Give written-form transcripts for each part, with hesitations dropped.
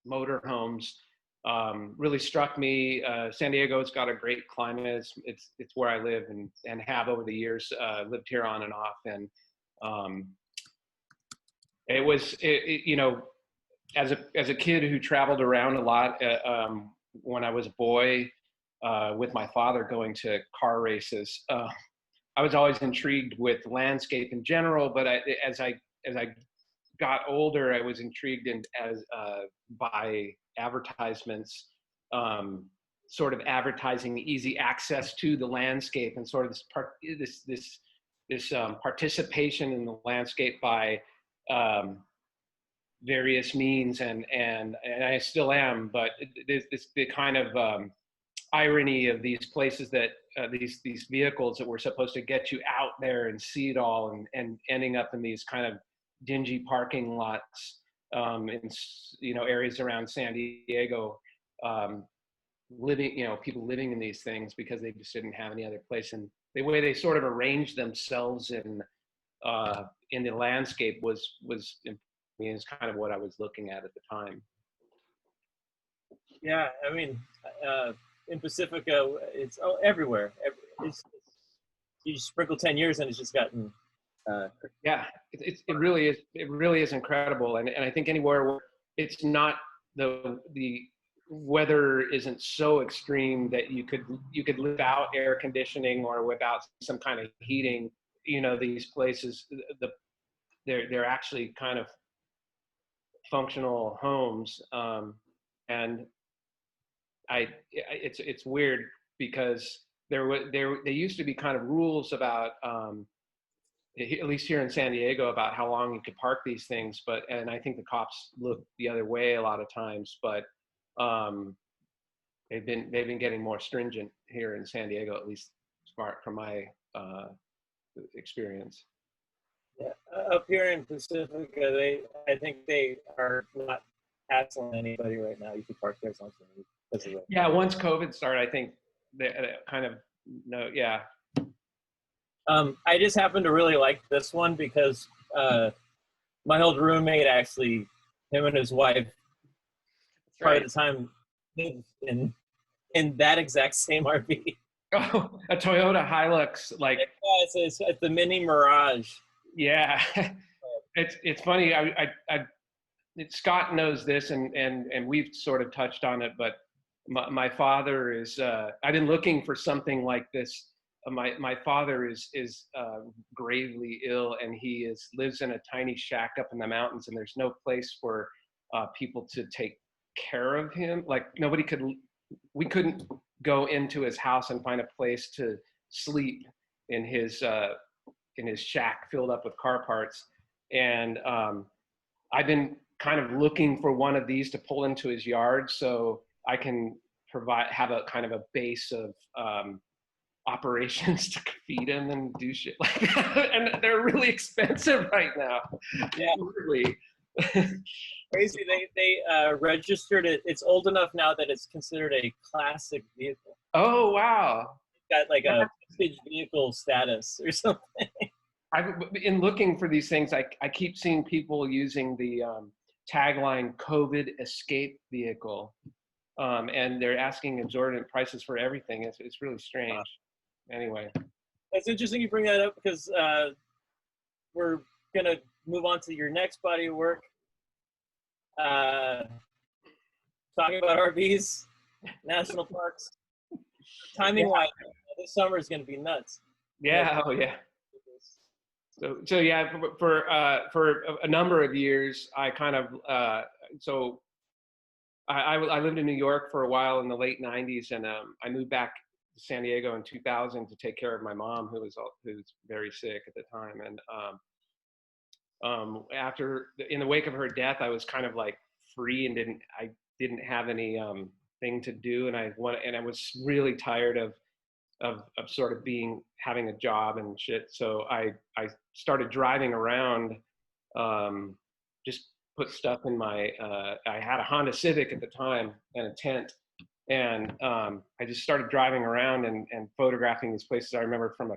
motorhomes really struck me. San Diego's got a great climate. It's where I live and have over the years, lived here on and off. And you know, as a kid who traveled around a lot, when I was a boy, with my father going to car races, I was always intrigued with landscape in general. But as I got older, I was intrigued by advertisements, sort of advertising easy access to the landscape, and sort of this participation in the landscape by various means, and I still am. But the kind of irony of these places that these vehicles that were supposed to get you out there and see it all, and ending up in these kind of dingy parking lots in, you know, areas around San Diego, people living in these things because they just didn't have any other place. And the way they sort of arranged themselves in the landscape was kind of what I was looking at the time. Yeah, I mean, in Pacifica, it's everywhere. You sprinkle 10 years and it's just gotten. Yeah, it really is. It really is incredible. And I think anywhere where it's not the weather isn't so extreme that you could live without air conditioning or without some kind of heating. You know, these places, they're actually kind of functional homes. And it's weird because there used to be kind of rules about, at least here in San Diego, about how long you could park these things, and I think the cops look the other way a lot of times, but they've been getting more stringent here in San Diego, at least from my experience. Yeah, up here in Pacifica, I think they are not hassling anybody right now. You can park there something. Yeah, once COVID started, I think they kind of yeah. I just happen to really like this one because my old roommate, actually, him and his wife, part of the time lived in that exact same RV. Oh, a Toyota Hilux, like. Yeah, it's the mini Mirage. Yeah, it's funny. Scott knows this, and we've sort of touched on it, but my father is. I've been looking for something like this. My father is gravely ill, and he lives in a tiny shack up in the mountains, and there's no place for people to take care of him. Like we couldn't go into his house and find a place to sleep in his shack filled up with car parts. And I've been kind of looking for one of these to pull into his yard so I can have a kind of a base of operations to feed him and do shit like that. And they're really expensive right now. Yeah, really. Crazy. They registered it. It's old enough now that it's considered a classic vehicle. Oh wow! It's got like a vintage vehicle status or something. In looking for these things, I keep seeing people using the tagline "COVID escape vehicle," and they're asking exorbitant prices for everything. It's really strange. Anyway, it's interesting you bring that up because we're gonna move on to your next body of work. Talking about RVs, national parks. Timing wise, this summer is gonna be nuts. Yeah. Oh yeah. So yeah, for a number of years, I kind of I lived in New York for a while in the late '90s, and I moved back to San Diego in 2000 to take care of my mom, who was very sick at the time. And in the wake of her death, I was kind of like free and didn't have any thing to do, and I was really tired of sort of having a job and shit. So I started driving around, just put stuff in my, I had a Honda Civic at the time and a tent. And I just started driving around and photographing these places I remember from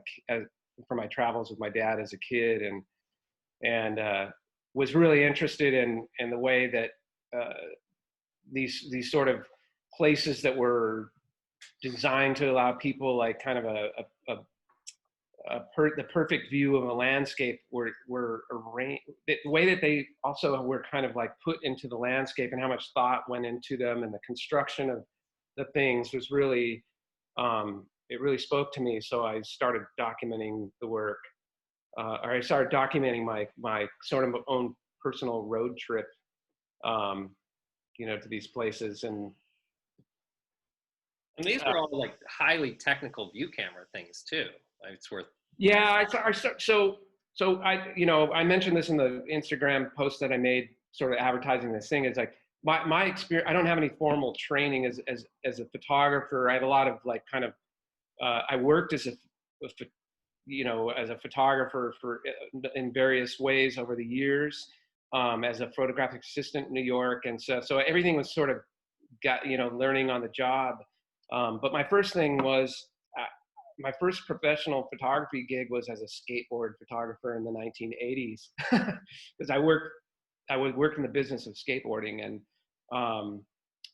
my travels with my dad as a kid, and was really interested in the way that these sort of places that were designed to allow people like kind of the perfect view of a landscape were arranged. The way that they also were kind of like put into the landscape and how much thought went into them, and the construction of the things was really, it really spoke to me. So I started documenting the work, or I started documenting my sort of own personal road trip, to these places. And these were all like highly technical view camera things too. It's worth. Yeah, I mentioned this in the Instagram post that I made, sort of advertising this thing. Is like my experience. I don't have any formal training as a photographer. I had a lot of like kind of. I worked as a photographer in various ways over the years, as a photographic assistant in New York, and so everything was sort of learning on the job. But my first thing was, my first professional photography gig was as a skateboard photographer in the 1980s, because I would work in the business of skateboarding. And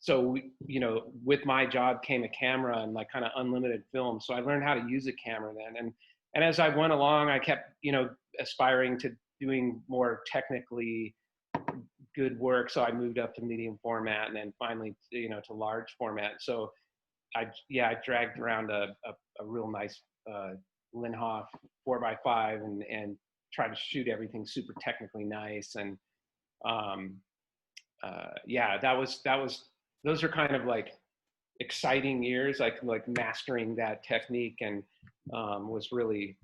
so with my job came a camera and like kind of unlimited film. So I learned how to use a camera then. And as I went along, I kept, aspiring to doing more technically good work. So I moved up to medium format, and then finally, to large format. So I dragged around a real nice Linhof 4x5 and tried to shoot everything super technically nice. And those are kind of like exciting years, like mastering that technique, and was really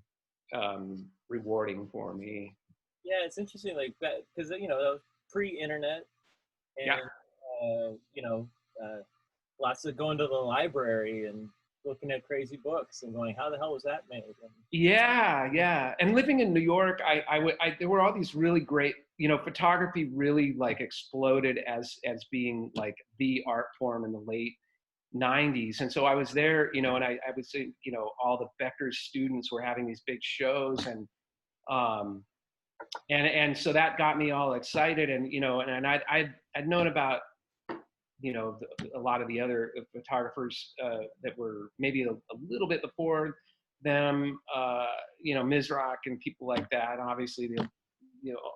rewarding for me. Yeah, it's interesting, like that, because that was pre-internet, and lots of going to the library and looking at crazy books and going, how the hell was that made? Yeah. And living in New York, there were all these really great, photography really like exploded as being like the art form in the late 90s. And so I was there, and I would say, all the Becker's students were having these big shows, and so that got me all excited. And, and I'd known about, a lot of the other photographers that were maybe a little bit before them, Mizrak and people like that, obviously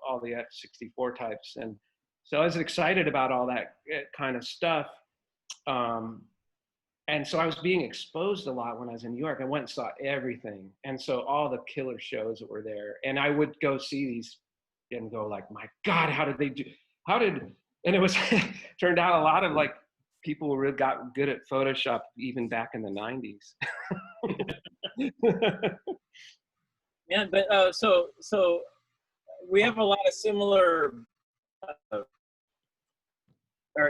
all the F-64 types. And so I was excited about all that kind of stuff. And so I was being exposed a lot when I was in New York. I went and saw everything. And so all the killer shows that were there, and I would go see these and go like, my God, and it was, turned out a lot of like people really got good at Photoshop even back in the 90s. Yeah, but so we have a lot of similar, our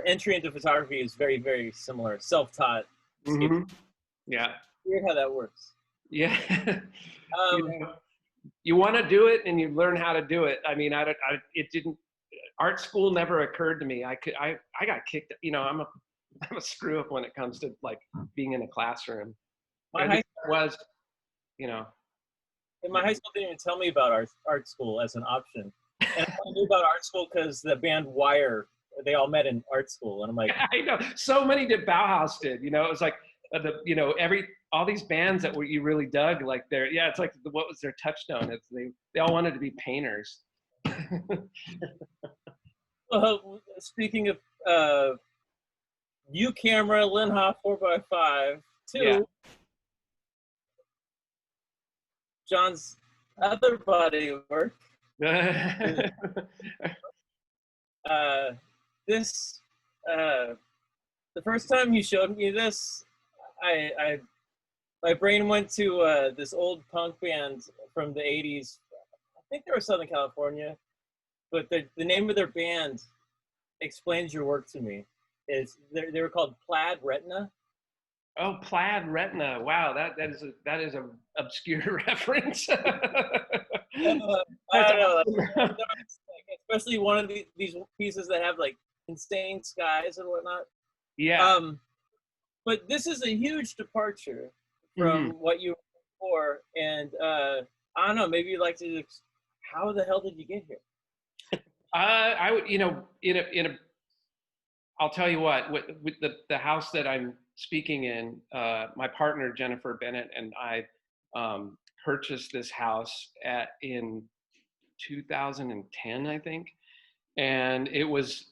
entry into photography is very, very similar, self-taught. Mm-hmm. Yeah. Weird how that works. Yeah. You want to do it and you learn how to do it. I mean, art school never occurred to me. I got kicked, I'm a screw up when it comes to like being in a classroom. My high school didn't even tell me about art school as an option. And I knew about art school because the band Wire, they all met in art school. And I'm like, I know so many did. Bauhaus did, it was like all these bands that you really dug, like it's like, what was their touchstone? They all wanted to be painters. Speaking of view camera, Linhof 4x5, too. Yeah. John's other body of work. The first time you showed me this, my brain went to this old punk band from the 80s. I think they were Southern California, but the name of their band explains your work to me. They were called Plaid Retina. Oh, Plaid Retina! Wow, that is a obscure reference. I don't know, especially one of these pieces that have like insane skies and whatnot. Yeah. But this is a huge departure from what you were before, and I don't know. Maybe you'd like to. How the hell did you get here? I would, I'll tell you what, with the house that I'm speaking in, my partner, Jennifer Bennett, and I purchased this house in 2010, I think. And it was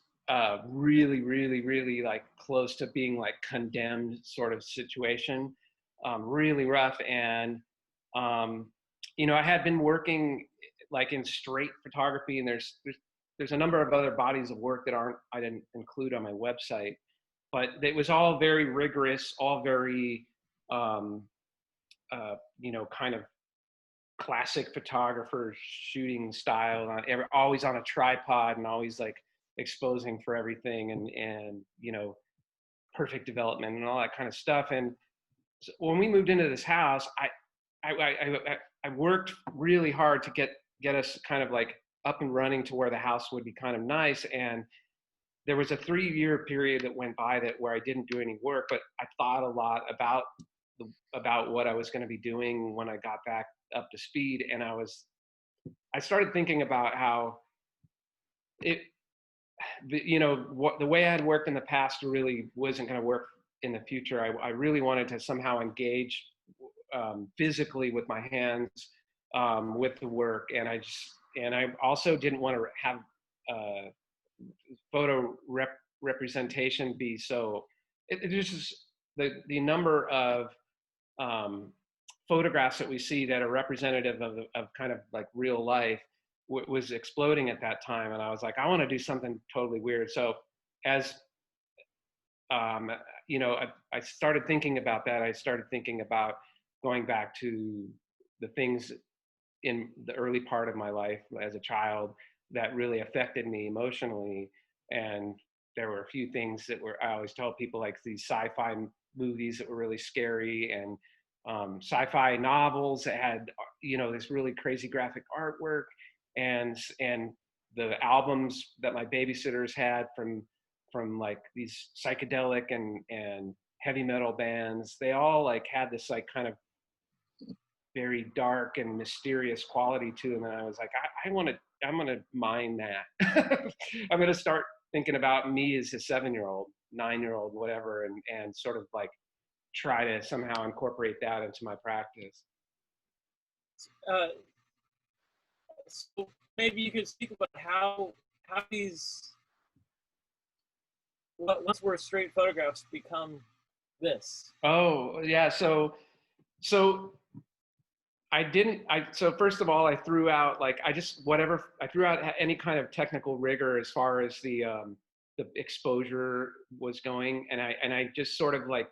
really, really, really like close to being like condemned sort of situation, really rough. And, I had been working like in straight photography, and there's a number of other bodies of work that I didn't include on my website, but it was all very rigorous, all very, kind of classic photographer shooting style, always on a tripod and always like exposing for everything, and perfect development and all that kind of stuff. And so when we moved into this house, I worked really hard to get us kind of like up and running to where the house would be kind of nice. And there was a 3-year period that went by where I didn't do any work, but I thought a lot about what I was going to be doing when I got back up to speed. And I started thinking about how the way I had worked in the past really wasn't going to work in the future. I really wanted to somehow engage physically with my hands, with the work. And I also didn't want to have photo representation be so, it just the number of photographs that we see that are representative of kind of like real life was exploding at that time. And I was like, I want to do something totally weird. So as I started thinking about that, I started thinking about going back to the things in the early part of my life as a child that really affected me emotionally. And there were a few things I always tell people, like these sci-fi movies that were really scary, and sci-fi novels that had, this really crazy graphic artwork, and the albums that my babysitters had from like these psychedelic and heavy metal bands. They all like had this like kind of very dark and mysterious quality to them. And I was like, I'm going to mine that. I'm going to start thinking about me as a 7-year-old, 9-year-old, whatever, and sort of like try to somehow incorporate that into my practice. So maybe you could speak about how these, once we're straight photographs, become this. Oh yeah, so so first of all, I threw out any kind of technical rigor as far as the exposure was going, and I just sort of like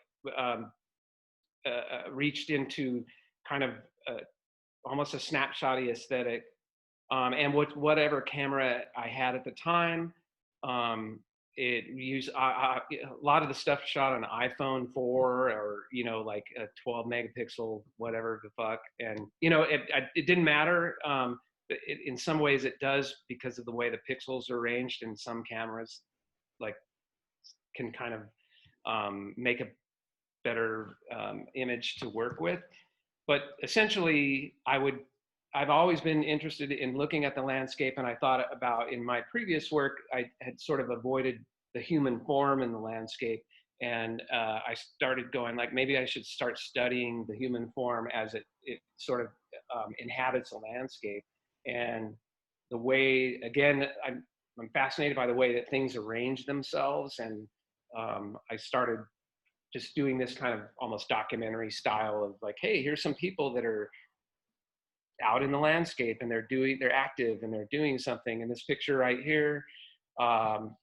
reached into kind of almost a snapshotty aesthetic, and whatever camera I had at the time. It used a lot of the stuff shot on iPhone 4 or like a 12 megapixel whatever the fuck, and it didn't matter. In some ways it does, because of the way the pixels are arranged, and some cameras like can kind of make a better image to work with. But essentially, I've always been interested in looking at the landscape, and I thought about, in my previous work, I had sort of avoided the human form in the landscape, and I started going like, maybe I should start studying the human form as it sort of inhabits a landscape. And the way, again, I'm fascinated by the way that things arrange themselves, and I started just doing this kind of almost documentary style of like, hey, here's some people that are out in the landscape, and they're active, and they're doing something. In this picture right here,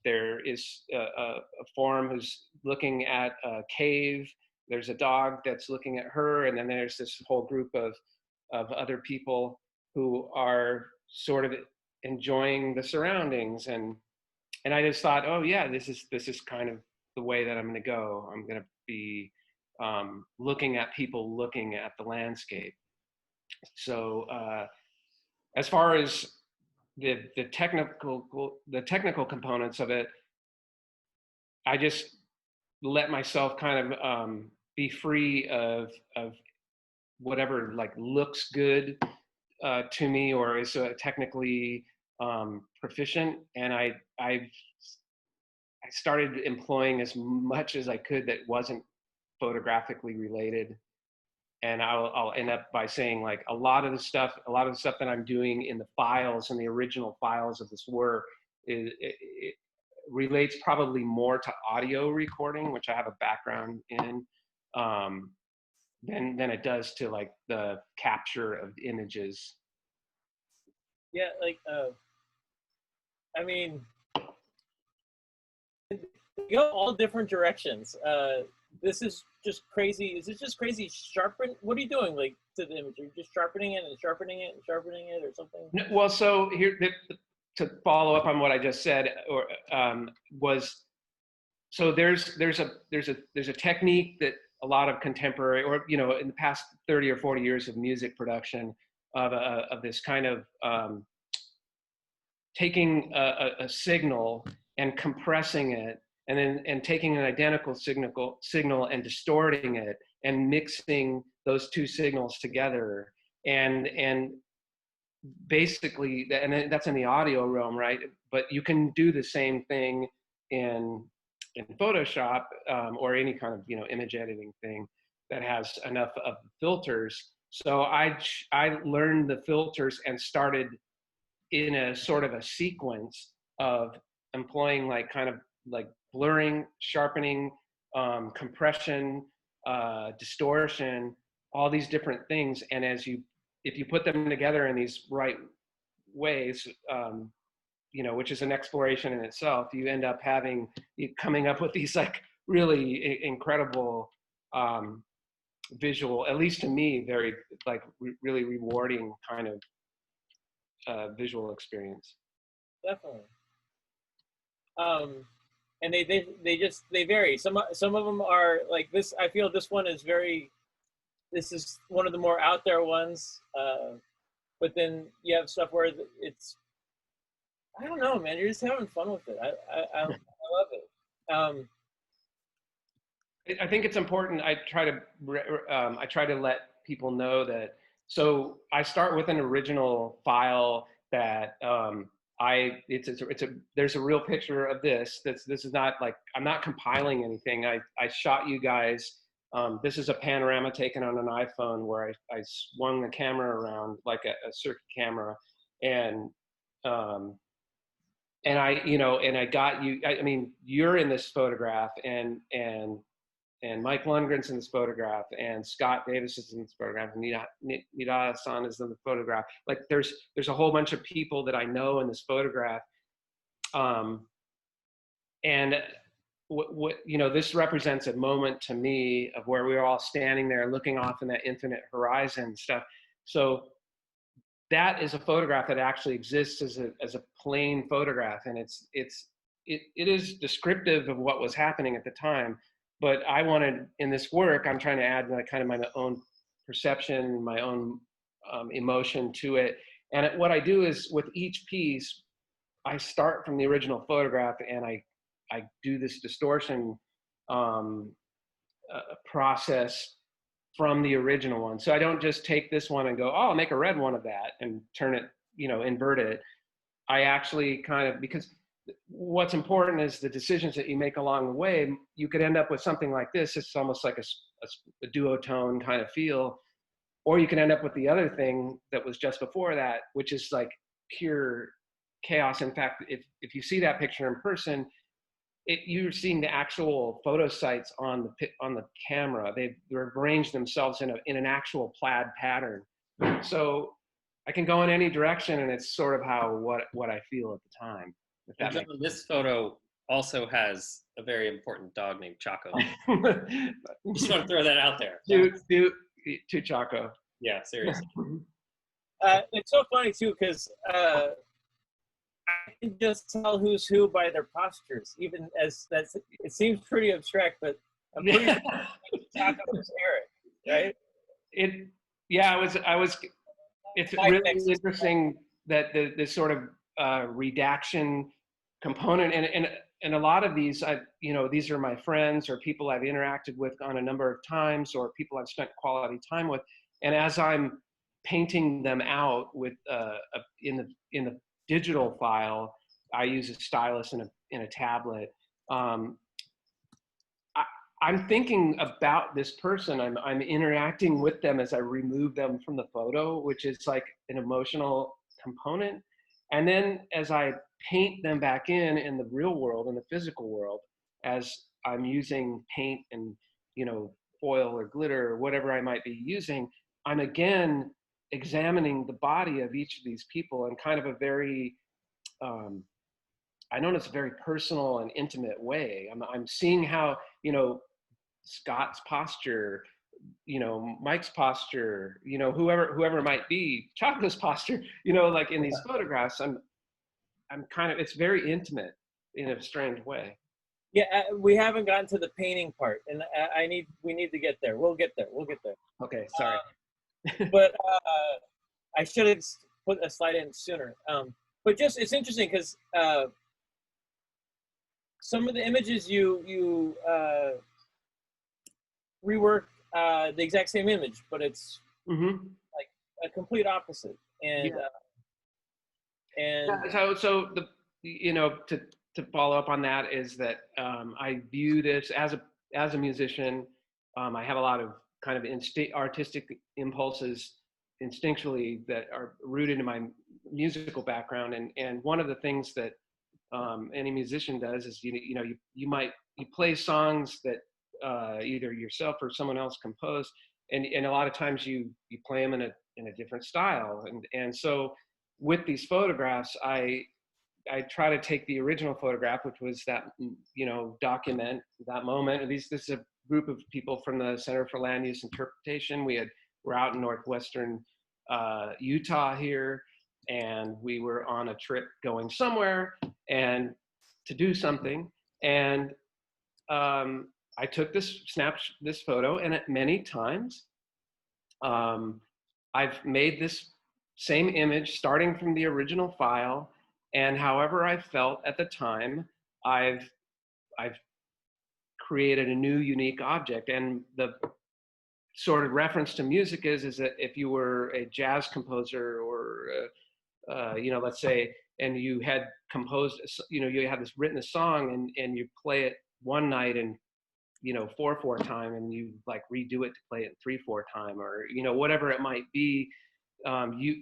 there is a form who's looking at a cave. There's a dog that's looking at her, and then there's this whole group of other people who are sort of enjoying the surroundings. And I just thought, oh yeah, this is kind of the way that I'm going to go. I'm going to be looking at people looking at the landscape. So as far as the technical components of it, I just let myself kind of be free of whatever like looks good to me or is technically proficient. And I I started employing as much as I could that wasn't photographically related. And I'll end up by saying like a lot of the stuff that I'm doing in the files and the original files of this work it relates probably more to audio recording, which I have a background in, than it does to like the capture of images. Yeah, like I mean, you go all different directions. This is just crazy. Is it just crazy sharpen? What are you doing, like, to the image? You're just sharpening it and sharpening it and sharpening it, or something? Well, so here to follow up on what I just said, or was so there's a technique that a lot of contemporary, or in the past 30 or 40 years of music production, of this kind of taking a signal and compressing it, and then taking an identical signal and distorting it and mixing those two signals together, and basically, and that's in the audio realm, right? But you can do the same thing in Photoshop, or any kind of image editing thing that has enough of filters. So I learned the filters and started in a sort of a sequence of employing like kind of like blurring, sharpening, compression, distortion, all these different things. And if you put them together in these right ways, which is an exploration in itself, you end up coming up with these like really incredible visual, at least to me, very like really rewarding kind of visual experience. Definitely. And they vary. Some of them are like this. I feel this one is this is one of the more out there ones. But then you have stuff where it's, I don't know, man. You're just having fun with it. I love it. I think it's important. I try to let people know that. So I start with an original file that there's a real picture of this. This is not like, I'm not compiling anything. I shot you guys. This is a panorama taken on an iPhone where I swung the camera around like a circuit camera, and I got you. I mean, you're in this photograph, and Mike Lundgren's in this photograph, and Scott Davis is in this photograph, and Nida-san is in the photograph. Like there's a whole bunch of people that I know in this photograph. And this represents a moment to me of where we were all standing there looking off in that infinite horizon stuff. So that is a photograph that actually exists as a plain photograph, and it is descriptive of what was happening at the time. But I wanted, in this work, I'm trying to add like kind of my own perception, my own emotion to it. And what I do is with each piece, I start from the original photograph and I do this distortion process from the original one. So I don't just take this one and go, oh, I'll make a red one of that and turn it, invert it. I actually kind of, because what's important is the decisions that you make along the way. You could end up with something like this. It's almost like a duotone kind of feel, or you can end up with the other thing that was just before that, which is like pure chaos. In fact, if you see that picture in person, you're seeing the actual photo sites on the camera. They've arranged themselves in an actual plaid pattern. So I can go in any direction, and it's sort of what I feel at the time. This photo also has a very important dog named Chaco. Just want to throw that out there. To Chaco. Yeah, seriously. It's so funny too, because I can just tell who's who by their postures. Even as it seems pretty abstract, but I'm pretty sure Chaco is Eric, right? It's really interesting that this sort of redaction component, and a lot of these, these are my friends or people I've interacted with on a number of times, or people I've spent quality time with. And as I'm painting them out with in the digital file, I use a stylus in a tablet. um, I'm thinking about this person. I'm interacting with them as I remove them from the photo, which is like an emotional component. And then as I paint them back in the real world, in the physical world, as I'm using paint and, you know, foil or glitter or whatever I might be using, I'm again examining the body of each of these people in kind of a very, I know it's a very personal and intimate way. I'm seeing how, you know, Scott's posture, you know, Mike's posture, you know, whoever it might be, Chocolate's posture, you know, like in these photographs, I'm kind of, it's very intimate in a strange way. Yeah, we haven't gotten to the painting part, and we need to get there. We'll get there. Okay, sorry. But I should have put a slide in sooner. But just, it's interesting because some of the images you rework the exact same image, but it's like a complete opposite. And so the, you know, to follow up on that is that I view this as a musician. I have a lot of kind of artistic impulses instinctually that are rooted in my musical background, and one of the things that any musician does is you play songs that either yourself or someone else composed, and a lot of times you play them in a different style, and so with these photographs, I try to take the original photograph, which was that, you know, document that moment. This is a group of people from the Center for Land Use Interpretation. We're out in northwestern Utah here, and we were on a trip going somewhere and to do something. And I took this photo, and at many times I've made this same image starting from the original file, and however I felt at the time, I've created a new unique object. And the sort of reference to music is that if you were a jazz composer or you know, let's say, and you had composed, you know, you had written a song, and you play it one night in, you know, 4/4 time, and you like redo it to play it 3/4 time, or, you know, whatever it might be.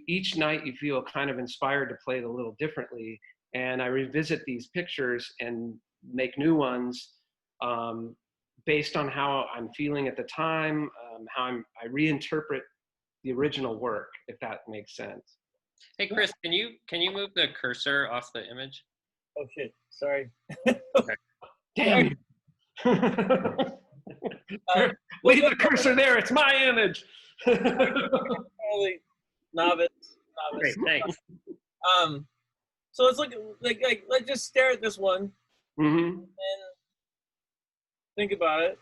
Each night you feel kind of inspired to play it a little differently, and I revisit these pictures and make new ones based on how I'm feeling at the time, I reinterpret the original work, if that makes sense. Hey Chris, can you move the cursor off the image? Oh shit! Sorry. Okay. Damn you! Leave the cursor there. It's my image. Holy novice. Great, thanks. So let's look like let's just stare at this one and think about it.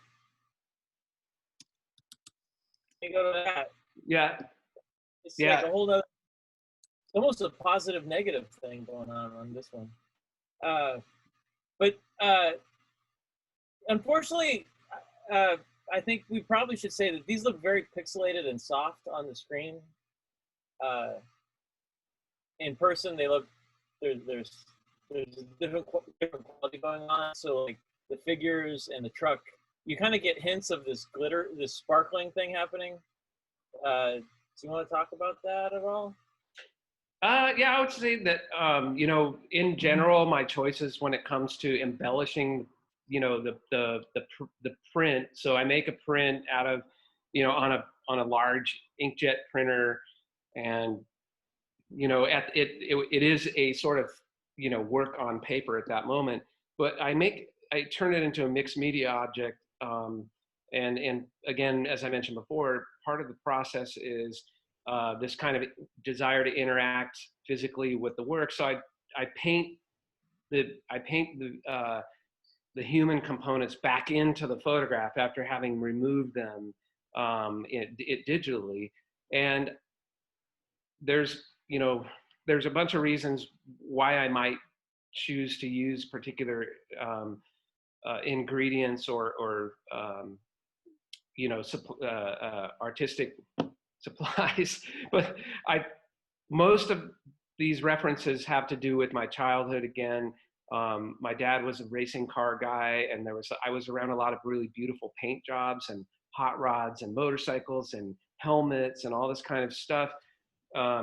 And go to that. Yeah. It's like a whole other, almost a positive negative thing going on this one. But unfortunately, I think we probably should say that these look very pixelated and soft on the screen. In person, they look, there's a different quality going on. So like the figures and the truck, you kind of get hints of this glitter, this sparkling thing happening. Do you want to talk about that at all? Yeah, I would say that, you know, in general, my choices when it comes to embellishing, you know, the print. So I make a print out of, you know, on a large inkjet printer, and, you know, it is a sort of, you know, work on paper at that moment. But I turn it into a mixed media object. And again, as I mentioned before, part of the process is this kind of desire to interact physically with the work. So I paint the human components back into the photograph after having removed them digitally. And there's a bunch of reasons why I might choose to use particular ingredients or artistic supplies, but most of these references have to do with my childhood again. My dad was a racing car guy, and I was around a lot of really beautiful paint jobs and hot rods and motorcycles and helmets and all this kind of stuff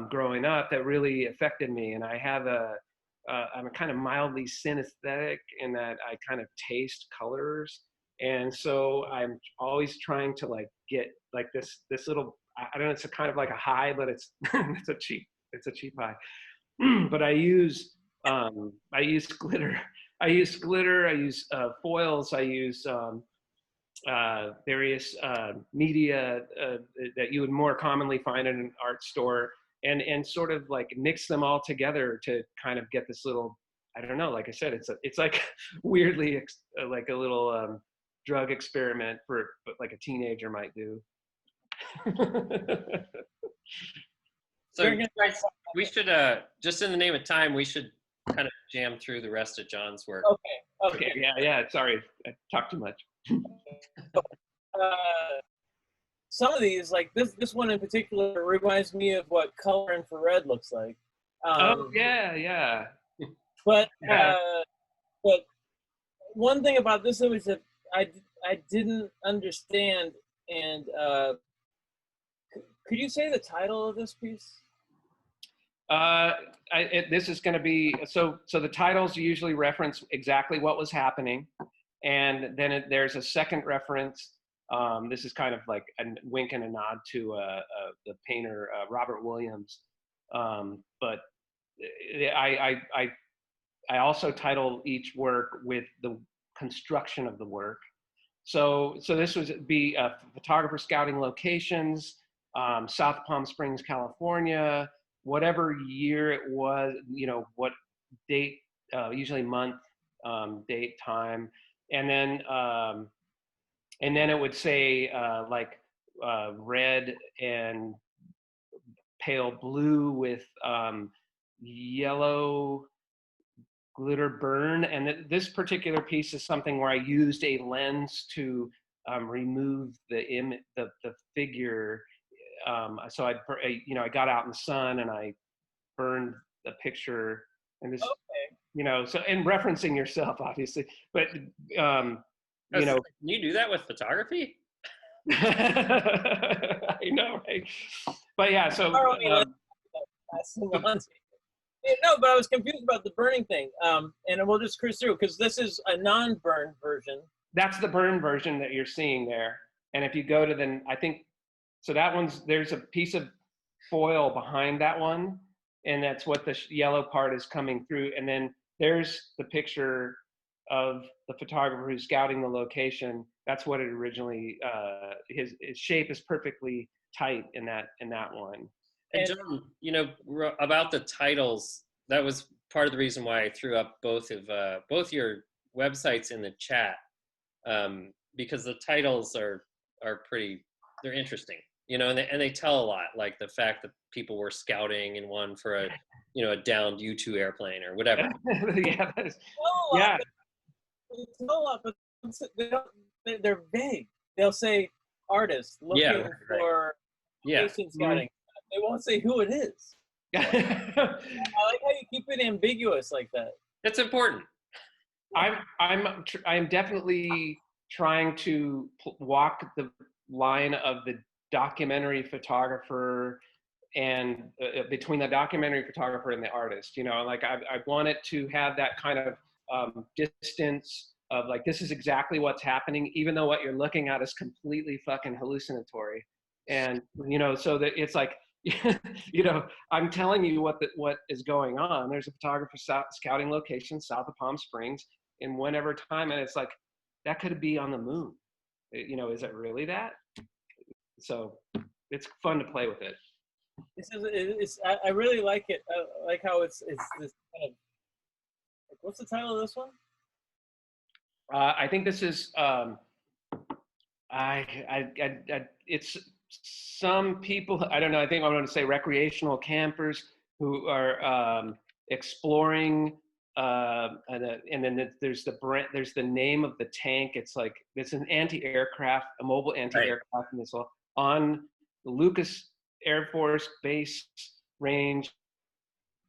growing up that really affected me. And I'm a kind of mildly synesthetic in that I kind of taste colors. And so I'm always trying to like get like this little, I don't know, it's a kind of like a high, but it's it's a cheap high. But I use glitter. I use glitter. I use foils. I use various media that you would more commonly find in an art store, and sort of like mix them all together to kind of get this little, I don't know, like I said, it's like weirdly like a little drug experiment for like a teenager might do. So we should, just in the name of time, we should kind of jam through the rest of John's work. Okay. Yeah. Sorry, I talked too much. Some of these, like this one in particular, reminds me of what color infrared looks like. Oh yeah. But Yeah. but one thing about this image that I didn't understand, and could you say the title of this piece? This is going to be so the titles usually reference exactly what was happening, and then there's a second reference. This is kind of like a wink and a nod to the painter Robert Williams, but I also title each work with the construction of the work. So this would be photographer scouting locations, South Palm Springs, California, whatever year it was, what date, usually month, date, time, and then it would say like red and pale blue with yellow glitter burn. And this particular piece is something where I used a lens to remove the figure. So I got out in the sun and I burned the picture, and this, so, and referencing yourself, obviously, but Can you do that with photography? I know, right? But yeah, so no, but I was confused about the burning thing. And we'll just cruise through because this is a non-burned version. That's the burn version that you're seeing there. And if you go to I think, so that there's a piece of foil behind that one, and that's what the yellow part is coming through. And then there's the picture of the photographer who's scouting the location. That's what it originally, his shape is perfectly tight in that one. And John, about the titles, that was part of the reason why I threw up both your websites in the chat, because the titles are pretty, they're interesting, and they tell a lot, like the fact that people were scouting in one for a downed U-2 airplane or whatever. Yeah. They tell a lot, but they're vague. They'll say artist looking for location scouting. They won't say who it is. I like how you keep it ambiguous like that. That's important. I'm definitely trying to walk the line of the documentary photographer and between the documentary photographer and the artist. Like I want it to have that kind of distance of like, this is exactly what's happening, even though what you're looking at is completely fucking hallucinatory. And so that it's like, I'm telling you what is going on. There's a photographer scouting location south of Palm Springs in whenever time, and it's like, that could be on the moon. Is it really that? So it's fun to play with it. I really like it. I like how it's this kind of, what's the title of this one? I think this is it's some people, I don't know, I think I'm going to say recreational campers who are exploring, and then there's the name of the tank. It's like, it's an anti-aircraft, a mobile anti-aircraft missile on the Lucas Air Force Base range.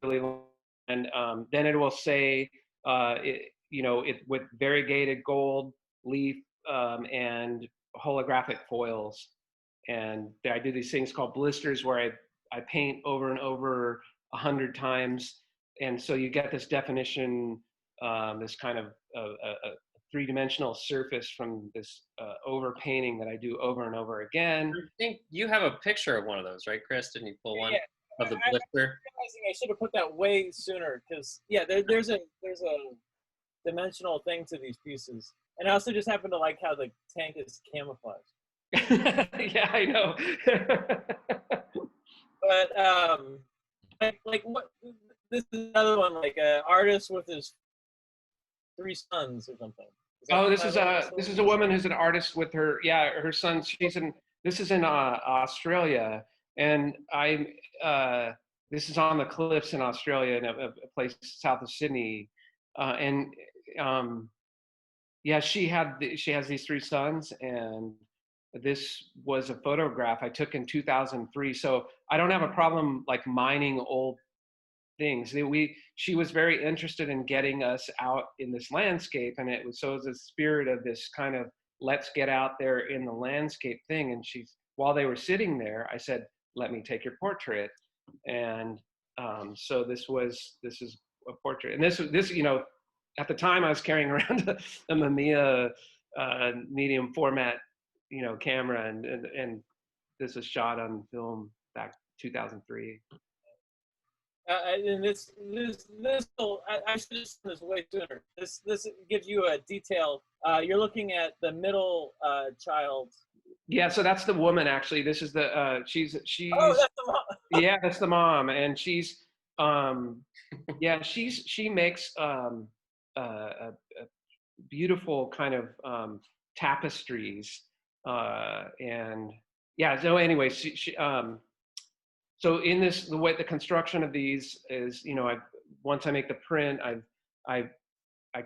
And then it will say with variegated gold leaf and holographic foils. And I do these things called blisters where I paint over and over 100 times. And so you get this definition, this kind of a three-dimensional surface from this over painting that I do over and over again. I think you have a picture of one of those, right, Chris? Didn't you pull one of the blister? Realizing I should have put that way sooner, because there's a dimensional thing to these pieces, and I also just happen to like how the tank is camouflaged. Yeah, I know. But like what? This is another one, like an artist with his 3 sons or something. This is a woman who's an artist with her son. This is in Australia, and this is on the cliffs in Australia, in a place south of Sydney, she has these 3 sons, and this was a photograph I took in 2003. So I don't have a problem like mining old things. She was very interested in getting us out in this landscape, and it was a spirit of this kind of let's get out there in the landscape thing. And while they were sitting there, I said, let me take your portrait. And so this is a portrait. And this at the time I was carrying around a Mamiya medium format camera, and this was shot on film back 2003. And this I should have seen this way sooner. This gives you a detail. You're looking at the middle child. Yeah, so that's the woman actually. This is the she's Oh, that's the mom. Yeah, that's the mom, and she makes a beautiful kind of tapestries, and yeah. So anyway, so in this, the way the construction of these is, once I make the print, I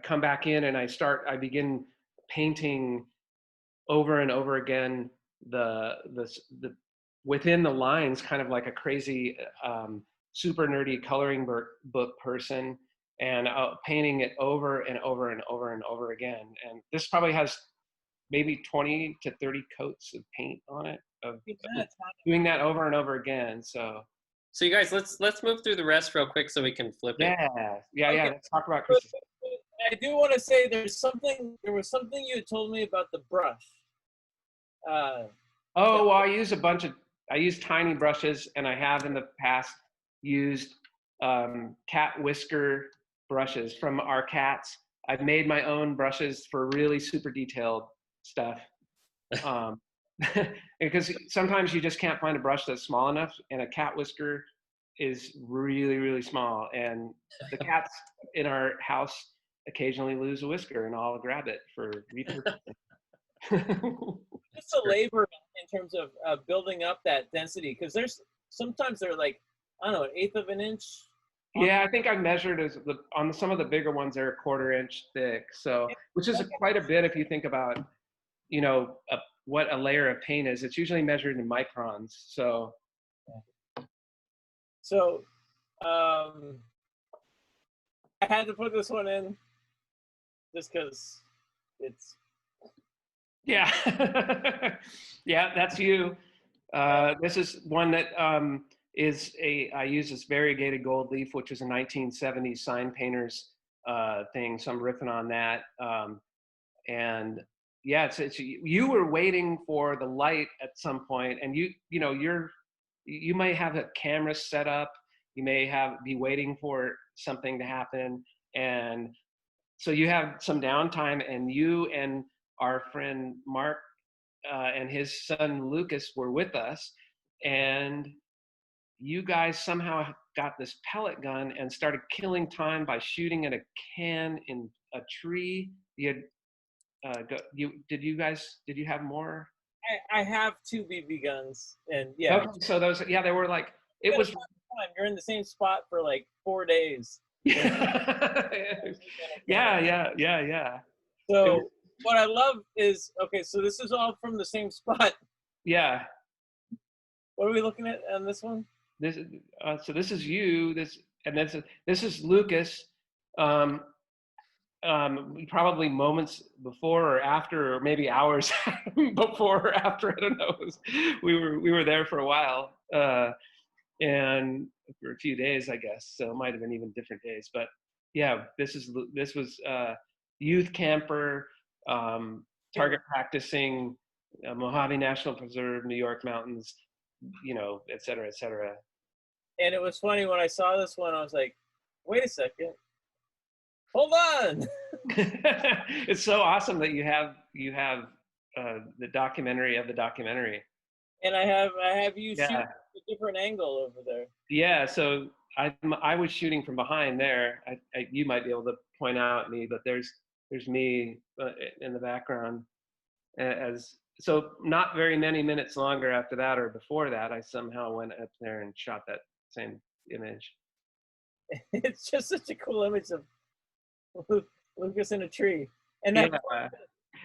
come back in and I begin painting over and over again the within the lines, kind of like a crazy super nerdy coloring book person, and painting it over and over and over and over again. And this probably has maybe 20 to 30 coats of paint on it, of doing that over and over again. So you guys, let's move through the rest real quick so we can flip it. Yeah. Let's talk about Chris. I do want to say there was something you told me about the brush. Well, I use tiny brushes, and I have in the past used cat whisker brushes from our cats. I've made my own brushes for really super detailed stuff. Because sometimes you just can't find a brush that's small enough, and a cat whisker is really, really small. And the cats in our house occasionally lose a whisker, and I'll grab it for repurposing. It's a labor in terms of building up that density, because sometimes they're like, I don't know, 1/8 of an inch. Yeah, I think I measured on some of the bigger ones, they're 1/4 inch thick. So, which is quite a bit if you think about, what a layer of paint is. It's usually measured in microns. So I had to put this one in just because it's. Yeah, yeah, that's you. This is one that I use this variegated gold leaf, which is a 1970s sign painters thing. So I'm riffing on that. And yeah, you were waiting for the light at some point, and you may have a camera set up, you may be waiting for something to happen, and so you have some downtime, and you and our friend Mark and his son Lucas were with us, and you guys somehow got this pellet gun and started killing time by shooting at a can in a tree. You had did you have more? I have 2 BB guns, and yeah. Okay, so those, they were like, it was. You're in the same spot for like 4 days. Yeah. So what I love is, okay, so this is all from the same spot. Yeah. What are we looking at on this one? This so this is you. This is Lucas. probably moments before or after, or maybe hours before or after. I don't know. We were there for a while, and for a few days, I guess. So it might have been even different days. But yeah, this was youth camper, target practicing, Mojave National Preserve, New York mountains, et cetera, et cetera. And it was funny when I saw this one, I was like, wait a second. Hold on. It's so awesome that you have the documentary of the documentary. And I have you shoot Yeah. a different angle over there. Yeah, so I was shooting from behind there. You might be able to point out me, but there's me in the background. So not very many minutes longer after that or before that, I somehow went up there and shot that same image. It's just such a cool image of Lucas in a tree. And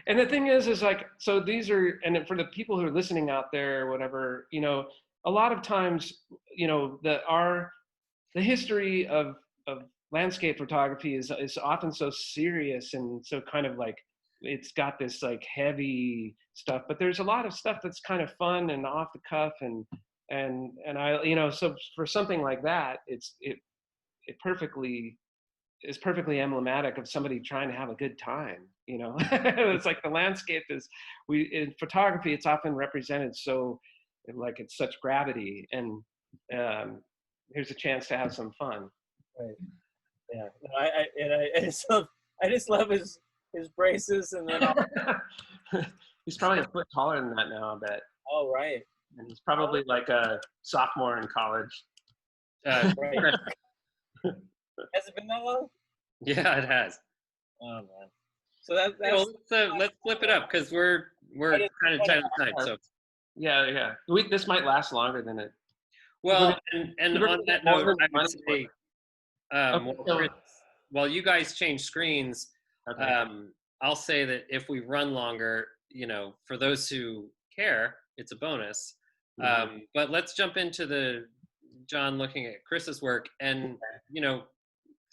and the thing is like, so these are, and for the people who are listening out there or whatever, a lot of times, the history of landscape photography is often so serious and so kind of like, it's got this like heavy stuff, but there's a lot of stuff that's kind of fun and off the cuff, and I, so for something like that, it is perfectly emblematic of somebody trying to have a good time. It's like the landscape in photography, it's often represented so like it's such gravity, and here's a chance to have some fun. Right. Yeah. I just love his braces, and then he's probably a foot taller than that now, I bet. Oh, right. And he's probably like a sophomore in college. Right. Has it been that long? Yeah, it has. Oh man. So that's let's flip it up because we're kind of tight on time. So yeah. This might last longer than it. Well, and on that note, I would say, while you guys change screens, okay. I'll say that if we run longer, for those who care, it's a bonus. Mm-hmm. But let's jump into the John looking at Chris's work, and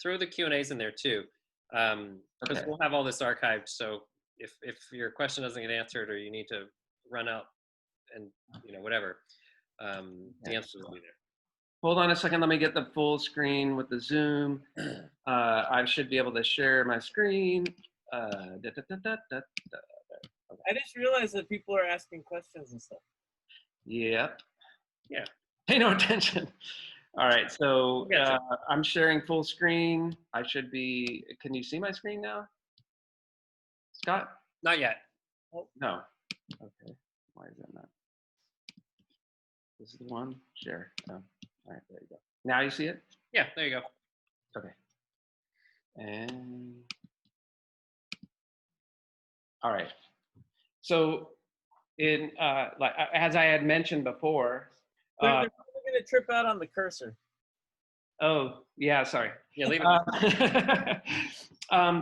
throw the Q&As in there too, because we'll have all this archived. So if your question doesn't get answered or you need to run out and whatever, the answer will be there. Hold on a second. Let me get the full screen with the Zoom. I should be able to share my screen. I just realized that people are asking questions and stuff. Yep. Yeah. Pay no attention. All right, so I'm sharing full screen. I should be, can you see my screen now? Scott? Not yet. No. Okay, why is that not? This is the one, share. Oh. All right, there you go. Now you see it? Yeah, there you go. Okay. And, all right. So in, like, as I had mentioned before, They're going to trip out on the cursor. Oh, yeah, sorry. Yeah, leave it.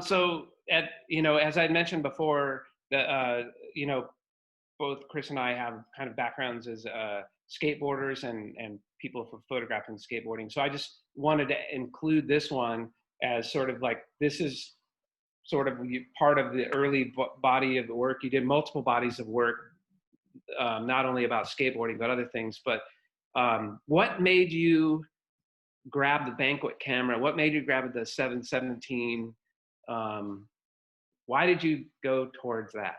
So, as I mentioned before, that both Chris and I have kind of backgrounds as skateboarders and people for photographing skateboarding. So I just wanted to include this one as sort of like, this is sort of part of the early body of the work. You did multiple bodies of work, not only about skateboarding, but other things. But what made you grab the banquet camera? What made you grab the 717? Why did you go towards that?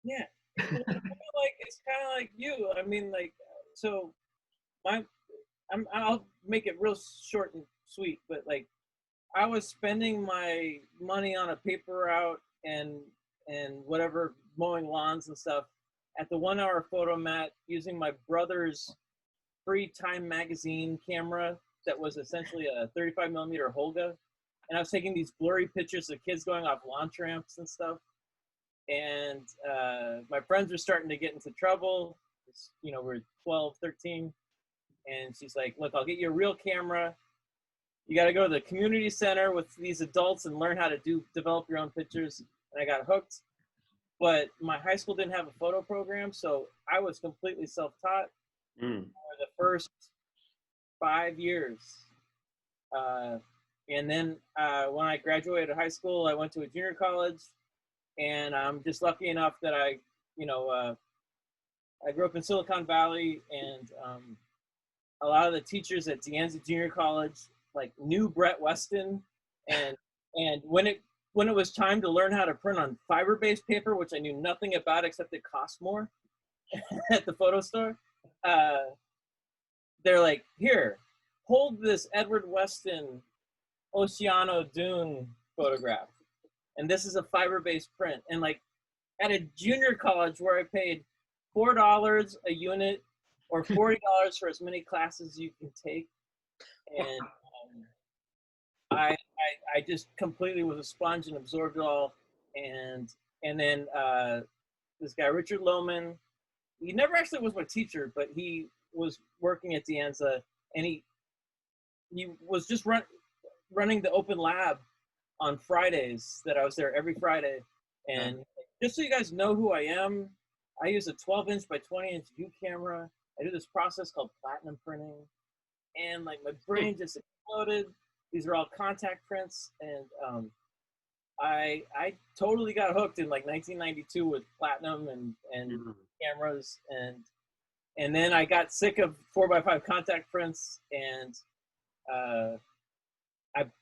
Yeah, it's kind of like you. I mean, like, so I'll make it real short and sweet, but like, I was spending my money on a paper route and whatever, mowing lawns and stuff at the 1 hour photo mat using my brother's free Time magazine camera that was essentially a 35 millimeter Holga. And I was taking these blurry pictures of kids going off launch ramps and stuff. And my friends were starting to get into trouble. We're 12, 13. And she's like, look, I'll get you a real camera. You got to go to the community center with these adults and learn how to develop your own pictures. And I got hooked. But my high school didn't have a photo program, so I was completely self-taught for the first 5 years. And then when I graduated high school, I went to a junior college, and I'm just lucky enough that I grew up in Silicon Valley, and a lot of the teachers at De Anza Junior College like knew Brett Weston, and when it was time to learn how to print on fiber-based paper, which I knew nothing about except it cost more at the photo store, they're like, here, hold this Edward Weston Oceano Dune photograph, and this is a fiber-based print. And like at a junior college where I paid $4 a unit or $40 for as many classes you can take, and I just completely was a sponge and absorbed it all. And then this guy Richard Loman, he never actually was my teacher, but he was working at De Anza, and he was just running the open lab on Fridays. That I was there every Friday. And just so you guys know who I am, I use a 12-inch by 20-inch view camera. I do this process called platinum printing, and like my brain just exploded. These are all contact prints, and I totally got hooked in like 1992 with platinum and cameras, and then I got sick of 4x5 contact prints, and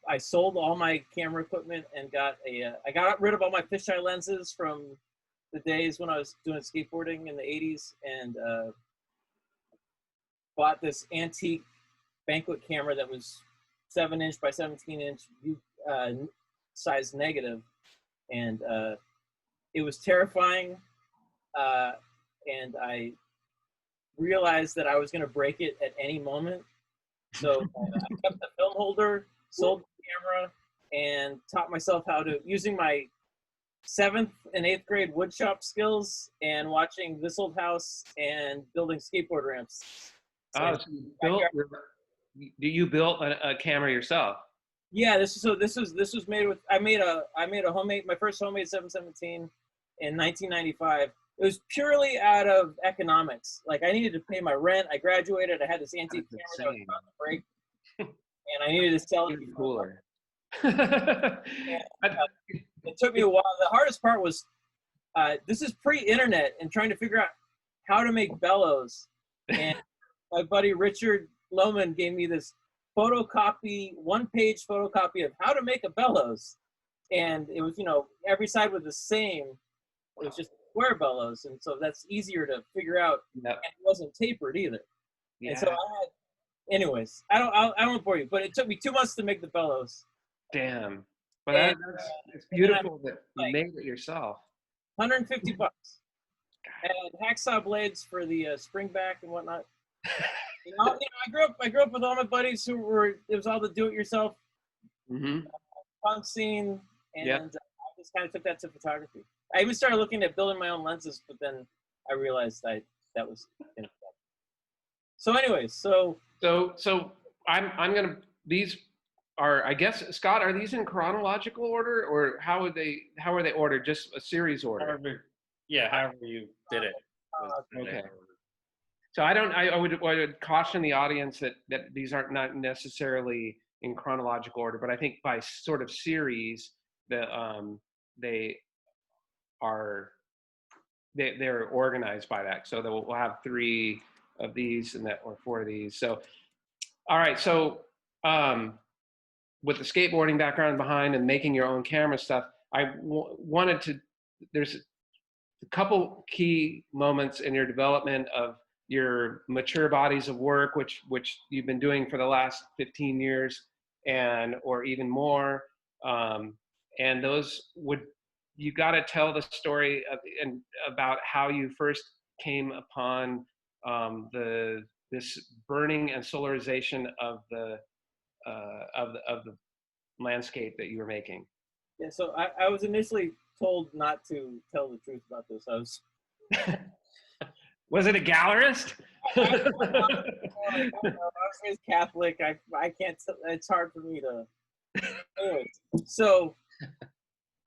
I sold all my camera equipment and I got rid of all my fisheye lenses from the days when I was doing skateboarding in the 80s, and bought this antique banquet camera that was 7-inch by 17-inch size negative, and it was terrifying, and I realized that I was going to break it at any moment. So I kept the film holder, sold the camera, and taught myself how to, using my 7th and 8th grade woodshop skills and watching This Old House and building skateboard ramps. So you built a camera yourself? Yeah, this was made with, I made a homemade, my first homemade 717 in 1995. It was purely out of economics. Like I needed to pay my rent. I graduated. I had this antique camera that was about to break, and I needed to sell it. Cooler. It took me a while. The hardest part was this is pre-internet and trying to figure out how to make bellows. And my buddy Richard Loman gave me this one-page photocopy of how to make a bellows, and it was every side was the same. It was just square bellows, and so that's easier to figure out. Yep. And it wasn't tapered either. Yeah. And so anyways, I don't bore you, but it took me 2 months to make the bellows. Damn. But it's beautiful that you made it yourself. $150. And hacksaw blades for the springback and whatnot. I grew up with all my buddies who were, it was all the do-it-yourself punk scene, and I just kind of took that to photography. I even started looking at building my own lenses, but then I realized that was ineffective. So anyways, so I'm gonna, these are, I guess, Scott, are these in chronological order, or how are they ordered? Just a series order? However you did it. Okay. So I would caution the audience that these aren't not necessarily in chronological order, but I think by sort of series they're organized by that. So we'll have 3 of these or 4 of these. So, all right. So with the skateboarding background behind and making your own camera stuff, I wanted to, there's a couple key moments in your development of your mature bodies of work, which you've been doing for the last 15 years or even more. And those you got to tell the story about how you first came upon this burning and solarization of the landscape that you were making. Yeah, so I was initially told not to tell the truth about this. I was Was it a gallerist? I was raised Catholic. I can't. It's hard for me to. Anyways, so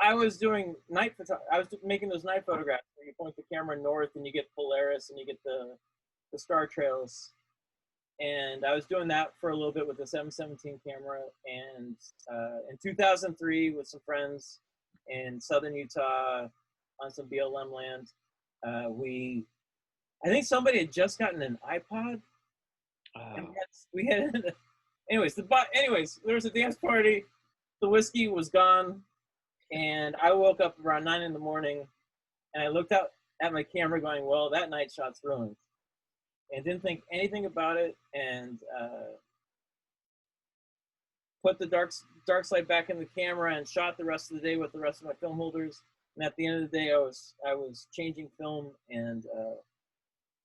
I was doing night photography. I was making those night photographs where you point the camera north and you get Polaris and you get the star trails. And I was doing that for a little bit with the 717 camera. And in 2003, with some friends in southern Utah on some BLM land, I think somebody had just gotten an iPod. And we had anyways, there was a dance party. The whiskey was gone, and I woke up around 9 in the morning, and I looked out at my camera going, well, that night shot's ruined. And didn't think anything about it, and put the dark slide back in the camera and shot the rest of the day with the rest of my film holders. And at the end of the day, I was changing film, and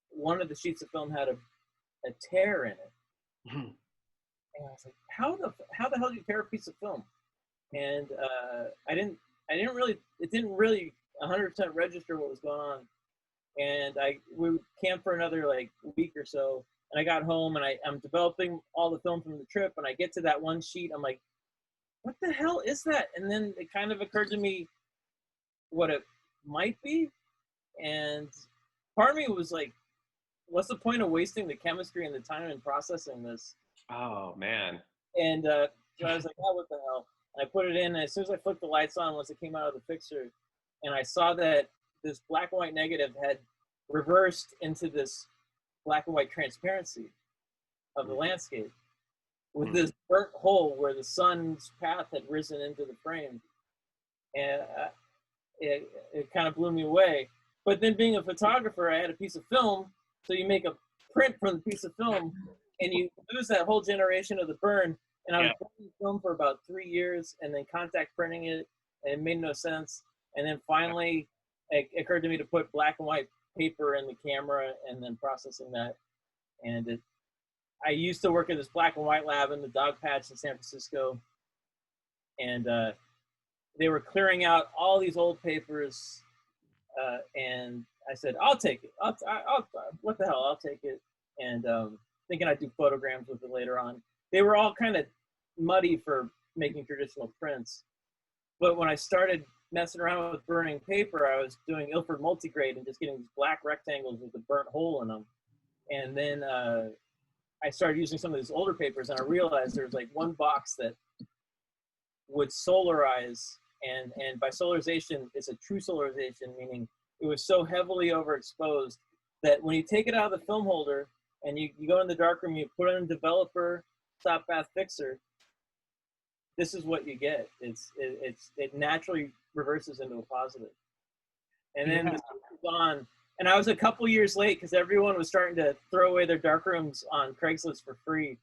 one of the sheets of film had a tear in it. And I was like, how the hell do you tear a piece of film? And it didn't really 100% register what was going on. And we camped for another like week or so, and I got home, and I'm developing all the film from the trip, and I get to that one sheet, I'm like, what the hell is that? And then it kind of occurred to me what it might be, and part of me was like, what's the point of wasting the chemistry and the time in processing this? Oh man. And so I was like, oh, what the hell? And I put it in, and as soon as I flipped the lights on, once it came out of the fixer, and I saw that this black and white negative had reversed into this black and white transparency of the landscape with this burnt hole where the sun's path had risen into the frame. And it kind of blew me away. But then being a photographer, I had a piece of film, so you make a print from the piece of film, and you lose that whole generation of the burn. And I was burning film for about 3 years, and then contact printing it, and it made no sense. And then finally, it occurred to me to put black and white paper in the camera and then processing that. And I used to work at this black and white lab in the dog patch in San Francisco, and they were clearing out all these old papers, and I said, I'll take it. What the hell, I'll take it. And thinking I'd do photograms with it later on. They were all kind of muddy for making traditional prints. But when I started messing around with burning paper, I was doing Ilford multigrade and just getting these black rectangles with a burnt hole in them. And then I started using some of these older papers, and I realized there was like one box that would solarize, and by solarization, it's a true solarization, meaning it was so heavily overexposed that when you take it out of the film holder and you go in the darkroom, you put it in developer, stop bath fixer, this is what you get. It naturally reverses into a positive. And then this was on, and I was a couple years late because everyone was starting to throw away their darkrooms on Craigslist for free.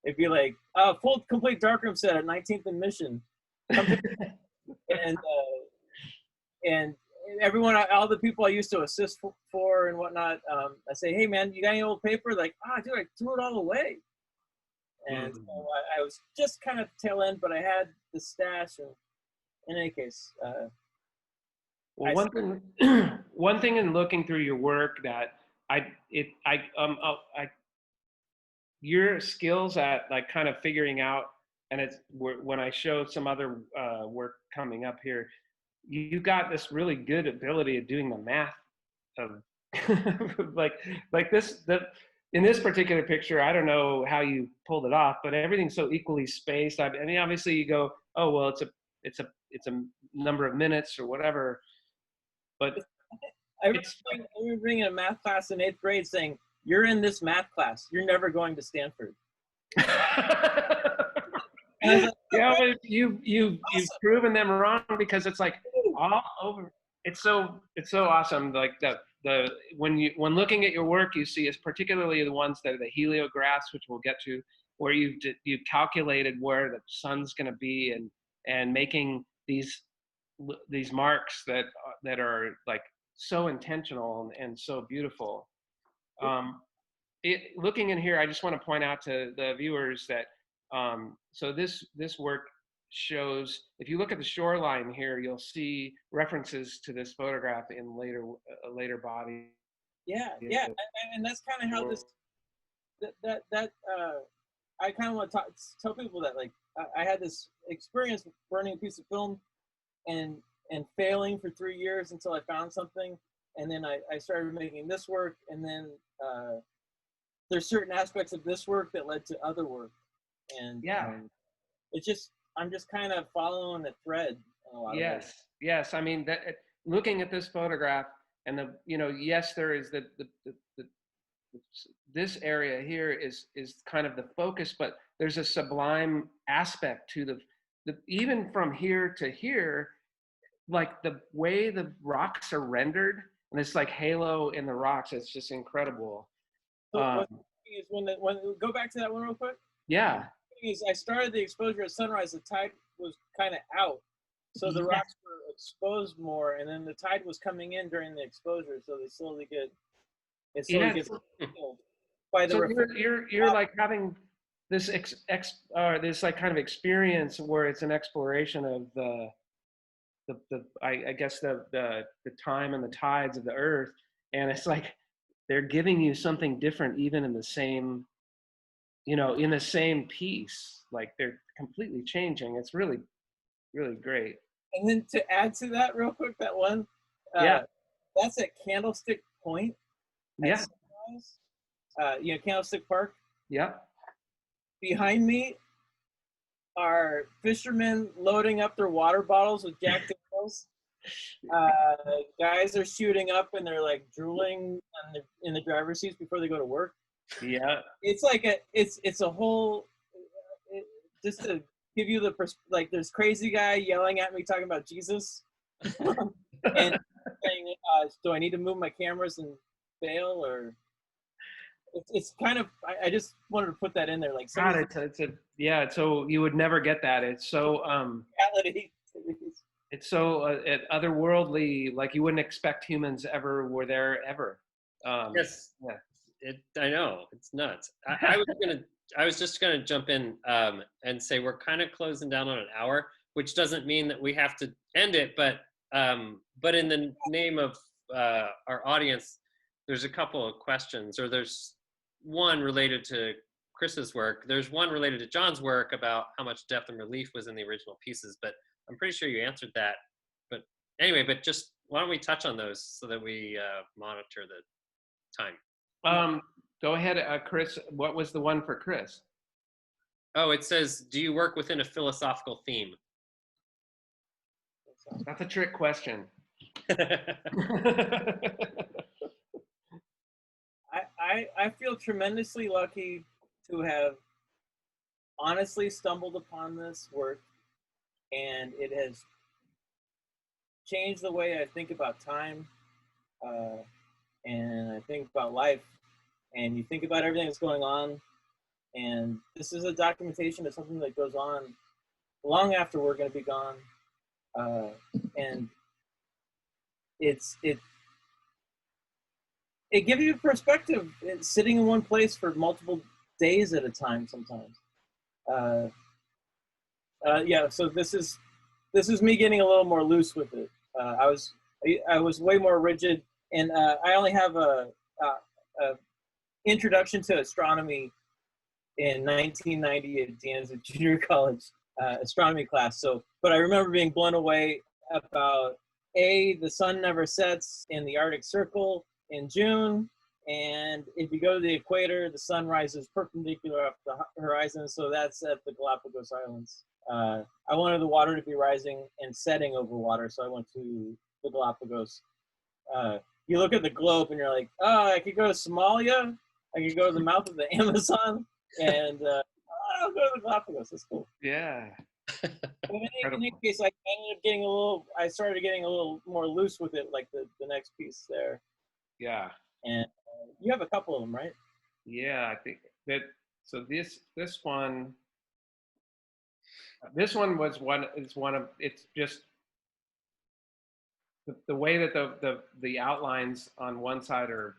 It'd be like, full complete darkroom set at 19th and Mission. And everyone, all the people I used to assist for and whatnot, I say, hey man, you got any old paper? Like, dude, I threw it all away. And so I was just kind of tail end, but I had the stash. And in any case, well, one thing in looking through your work that your skills at like kind of figuring out, and it's when I show some other work coming up here, you got this really good ability of doing the math of like this. In this particular picture, I don't know how you pulled it off, but everything's so equally spaced. I mean, obviously you go, oh well, it's a number of minutes or whatever, but I remember being in a math class in 8th grade saying, "You're in this math class. You're never going to Stanford." Like, yeah, but you've proven them wrong, because it's like all over. It's so awesome. Like when looking at your work, you see, is particularly the ones that are the heliographs, which we'll get to, where you've calculated where the sun's going to be, and making these marks that are like so intentional and so beautiful. Looking in here, I just want to point out to the viewers that so this work shows, if you look at the shoreline here, you'll see references to this photograph in later body. Yeah, and that's kind of how this I kind of want to tell people that, like, I had this experience burning a piece of film and failing for 3 years until I found something, and then I started making this work, and then there's certain aspects of this work that led to other work, and Yeah. it's just I'm just kind of following a thread in a lot of ways. Yes. I mean, looking at this photograph and yes, there is this area here is kind of the focus, but there's a sublime aspect to the even from here to here, like the way the rocks are rendered, and it's like halo in the rocks. It's just incredible. So what's is when go back to that one real quick. Yeah. Is I started the exposure at sunrise. The tide was kind of out, so the rocks were exposed more, and then the tide was coming in during the exposure, so they slowly get by the. So you're like having this this like kind of experience where it's an exploration of I guess the time and the tides of the earth, and it's like they're giving you something different even in the same in the same piece. Like they're completely changing. It's really, really great. And then to add to that real quick, that one that's at Candlestick Point at sunrise. Candlestick Park. Yeah. Behind me are fishermen loading up their water bottles with Jack Daniels. Guys are shooting up and they're like drooling in the driver's seats before they go to work. Yeah. It's like it's a whole just to give you the like there's crazy guy yelling at me talking about Jesus and saying do I need to move my cameras and bail, or it's kind of I just wanted to put that in there, like God, so you would never get that. It's so reality. It's so otherworldly, like you wouldn't expect humans ever were there ever. Yes. Yeah. I know, it's nuts. I was just gonna jump in and say we're kind of closing down on an hour, which doesn't mean that we have to end it, but in the name of our audience, there's a couple of questions, or there's one related to Chris's work. There's one related to John's work about how much depth and relief was in the original pieces, but I'm pretty sure you answered that. But anyway, just why don't we touch on those so that we monitor the time. Go ahead, Chris. What was the one for Chris? Oh, it says, do you work within a philosophical theme? That's a trick question. I feel tremendously lucky to have honestly stumbled upon this work, and it has changed the way I think about time, and I think about life, and you think about everything that's going on, and this is a documentation of something that goes on long after we're going to be gone, and it gives you perspective. It's sitting in one place for multiple days at a time sometimes. So this is me getting a little more loose with it. I was way more rigid, and I only have a introduction to astronomy in 1990 at Dan's Junior College astronomy class. But I remember being blown away about the sun never sets in the Arctic Circle in June, and if you go to the equator, the sun rises perpendicular up the horizon, so that's at the Galapagos Islands. I wanted the water to be rising and setting over water, so I went to the Galapagos. You look at the globe and you're like, oh, I could go to Somalia, I could go to the mouth of the Amazon, and I'll go to the Galapagos. That's cool. Yeah. But in any case, I ended up I started getting a little more loose with it, like the next piece there. Yeah. And you have a couple of them, right? Yeah, I think that. So this one was one. It's one of. It's just the way that the outlines on one side are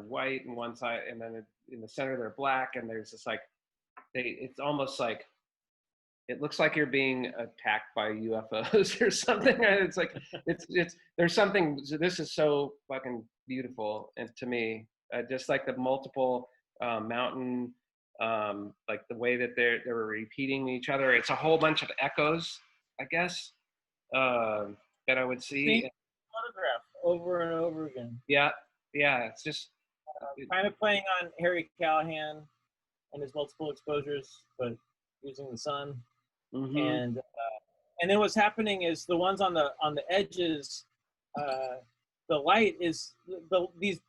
white and one side, and then in the center they're black, and there's this like it's almost like it looks like you're being attacked by UFOs or something. It's like it's there's something. So this is so fucking beautiful, and to me, just like the multiple mountain, like the way that they were repeating each other. It's a whole bunch of echoes, I guess, that I would see. Same photograph over and over again. Yeah, it's just kind of playing on Harry Callahan and his multiple exposures, but using the sun. Mm-hmm. And then what's happening is the ones on the edges, the light is these.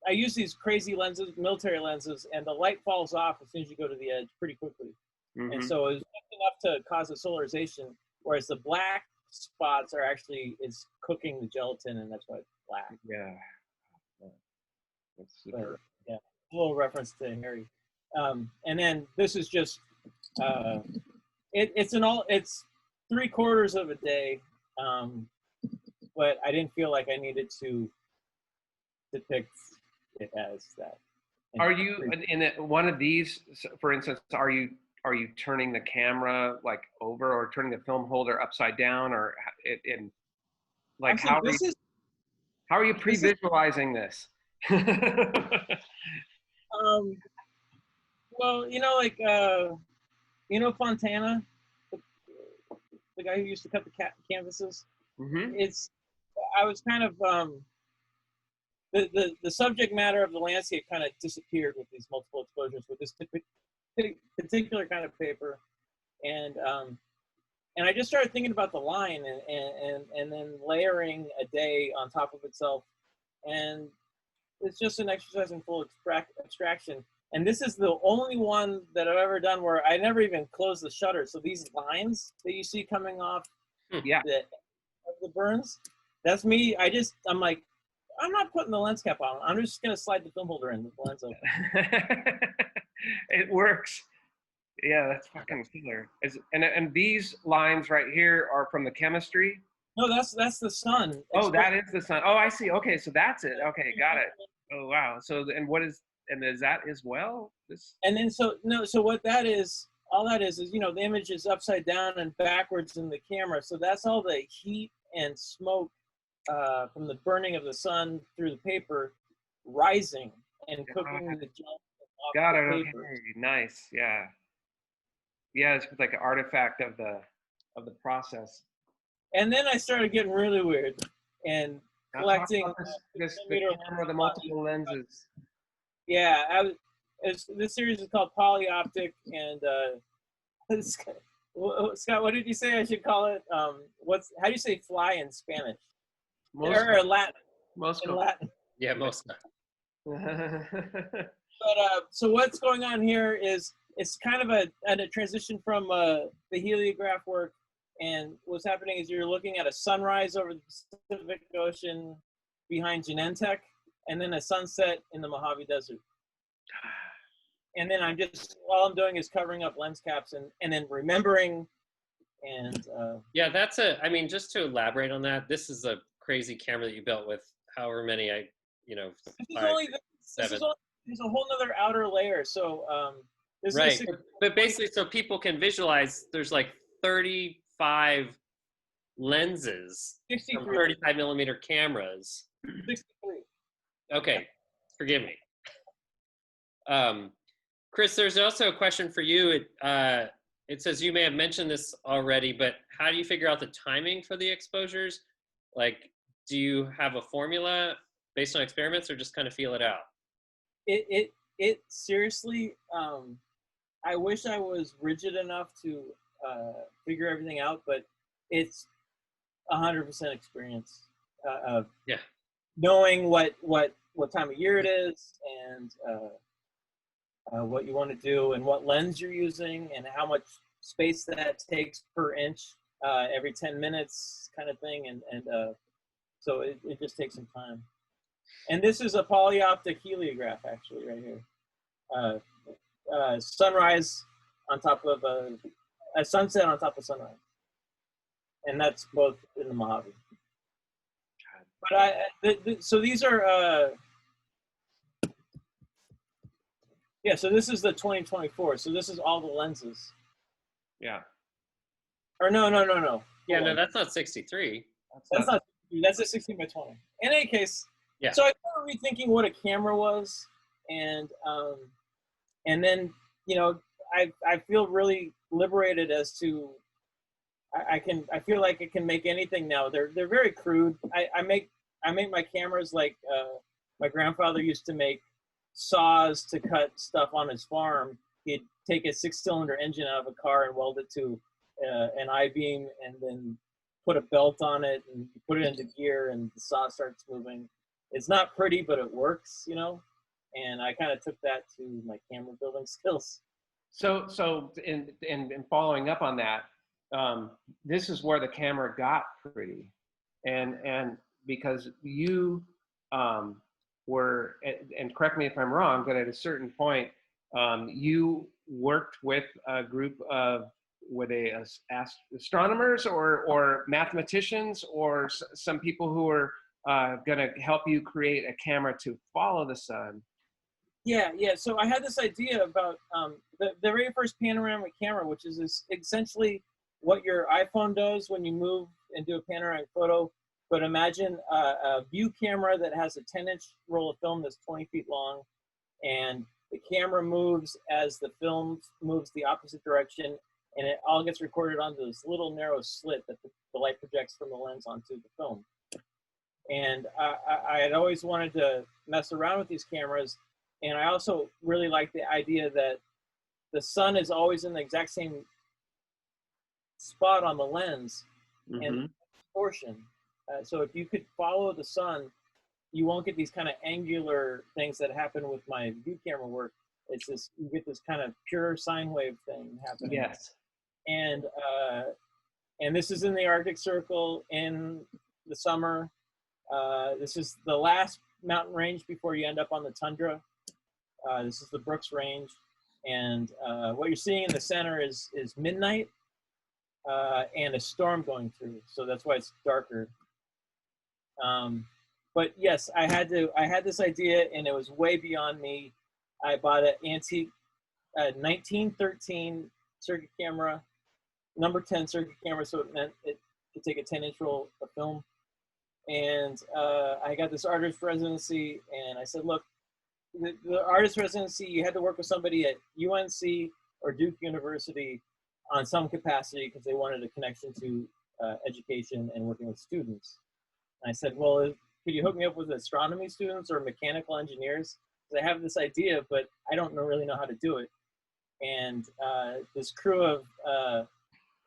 I use these crazy lenses, military lenses, and the light falls off as soon as you go to the edge pretty quickly. Mm-hmm. And so it's enough to cause a solarization, whereas the black spots are actually is cooking the gelatin, and that's why it's black. Yeah. That's super. But, yeah, a little reference to Harry. And then this is just it's 3/4 of a day, but I didn't feel like I needed to depict it as that. Are you in one of these, for instance? Are you turning the camera like over, or turning the film holder upside down, or in like how are you pre-visualizing this? Well, like Fontana, the guy who used to cut the canvases. Mm-hmm. I was kind of the subject matter of the landscape kind of disappeared with these multiple exposures with this particular kind of paper, and I just started thinking about the line and then layering a day on top of itself, and it's just an exercise in full abstraction. And this is the only one that I've ever done where I never even closed the shutter. So these lines that you see coming off the burns, that's me. I'm like, I'm not putting the lens cap on. I'm just going to slide the film holder in with the lens open. It works. Yeah, that's fucking killer. And these lines right here are from the chemistry? No, that's the sun. Oh, that is the sun. Oh, I see. Okay, so that's it. Okay, got it. Oh, wow. So, and is that as well? And then so what that is, all that is the image is upside down and backwards in the camera. So that's all the heat and smoke from the burning of the sun through the paper rising and cooking the gelatin off got the it. paper. Okay. Nice. Yeah. Yeah, it's like an artifact of the process. And then I started getting really weird and collecting the camera, the multiple lenses. Yeah, this series is called Polyoptic, and Scott, what did you say I should call it? How do you say fly in Spanish? Or Latin? Moscow. In Latin. Yeah, Moscow. But so what's going on here is it's kind of a transition from the heliograph work, and what's happening is you're looking at a sunrise over the Pacific Ocean behind Genentech, and then a sunset in the Mojave Desert. And then all I'm doing is covering up lens caps and then remembering. And yeah, just to elaborate on that, this is a crazy camera that you built with however many there's a whole nother outer layer. So but basically, so people can visualize, there's like 35 lenses from 35 millimeter cameras. 63. Okay, forgive me. Chris, there's also a question for you. It says you may have mentioned this already, but how do you figure out the timing for the exposures? Like, do you have a formula based on experiments, or just kind of feel it out? It seriously, I wish I was rigid enough to figure everything out, but it's 100% experience of knowing what time of year it is, and what you want to do, and what lens you're using, and how much space that takes per inch every 10 minutes kind of thing. And so it just takes some time. And this is a polyoptic heliograph, actually, right here. Sunrise on top of a sunset on top of sunrise. And that's both in the Mojave. But so these are, so this is the 2024. So this is all the lenses. Yeah. Or no. Yeah, no, that's not 63. That's a 16 by 20. In any case, so I started rethinking what a camera was, and then I feel really liberated as to I feel like I can make anything now. They're very crude. I make my cameras like my grandfather used to make saws to cut stuff on his farm. He'd take a 6-cylinder engine out of a car and weld it to an I-beam, and then put a belt on it and put it into gear, and the saw starts moving. It's not pretty, but it works, you know? And I kind of took that to my camera building skills. So in following up on that, this is where the camera got pretty, and because you were, and correct me if I'm wrong, but at a certain point, you worked with a group of, were they astronomers or mathematicians or some people who were going to help you create a camera to follow the sun? Yeah. So I had this idea about the very first panoramic camera, which is essentially what your iPhone does when you move and do a panoramic photo. But imagine a view camera that has a 10-inch roll of film that's 20 feet long, and the camera moves as the film moves the opposite direction, and it all gets recorded onto this little narrow slit that the light projects from the lens onto the film. And I had always wanted to mess around with these cameras, and I also really like the idea that the sun is always in the exact same spot on the lens and distortion. So if you could follow the sun, you won't get these kind of angular things that happen with my view camera work. It's this, you get this kind of pure sine wave thing happening. Yes. And this is in the Arctic Circle in the summer. This is the last mountain range before you end up on the tundra. This is the Brooks Range. And what you're seeing in the center is midnight and a storm going through. So that's why it's darker. But yes, I had this idea, and it was way beyond me. I bought an antique 1913 circuit camera, number 10 circuit camera, so it meant it could take a 10-inch roll of film. And I got this artist residency, and I said, look, the artist residency, you had to work with somebody at UNC or Duke University on some capacity because they wanted a connection to education and working with students. And I said, well, could you hook me up with astronomy students or mechanical engineers? Because I have this idea, but I don't really know how to do it. And this crew of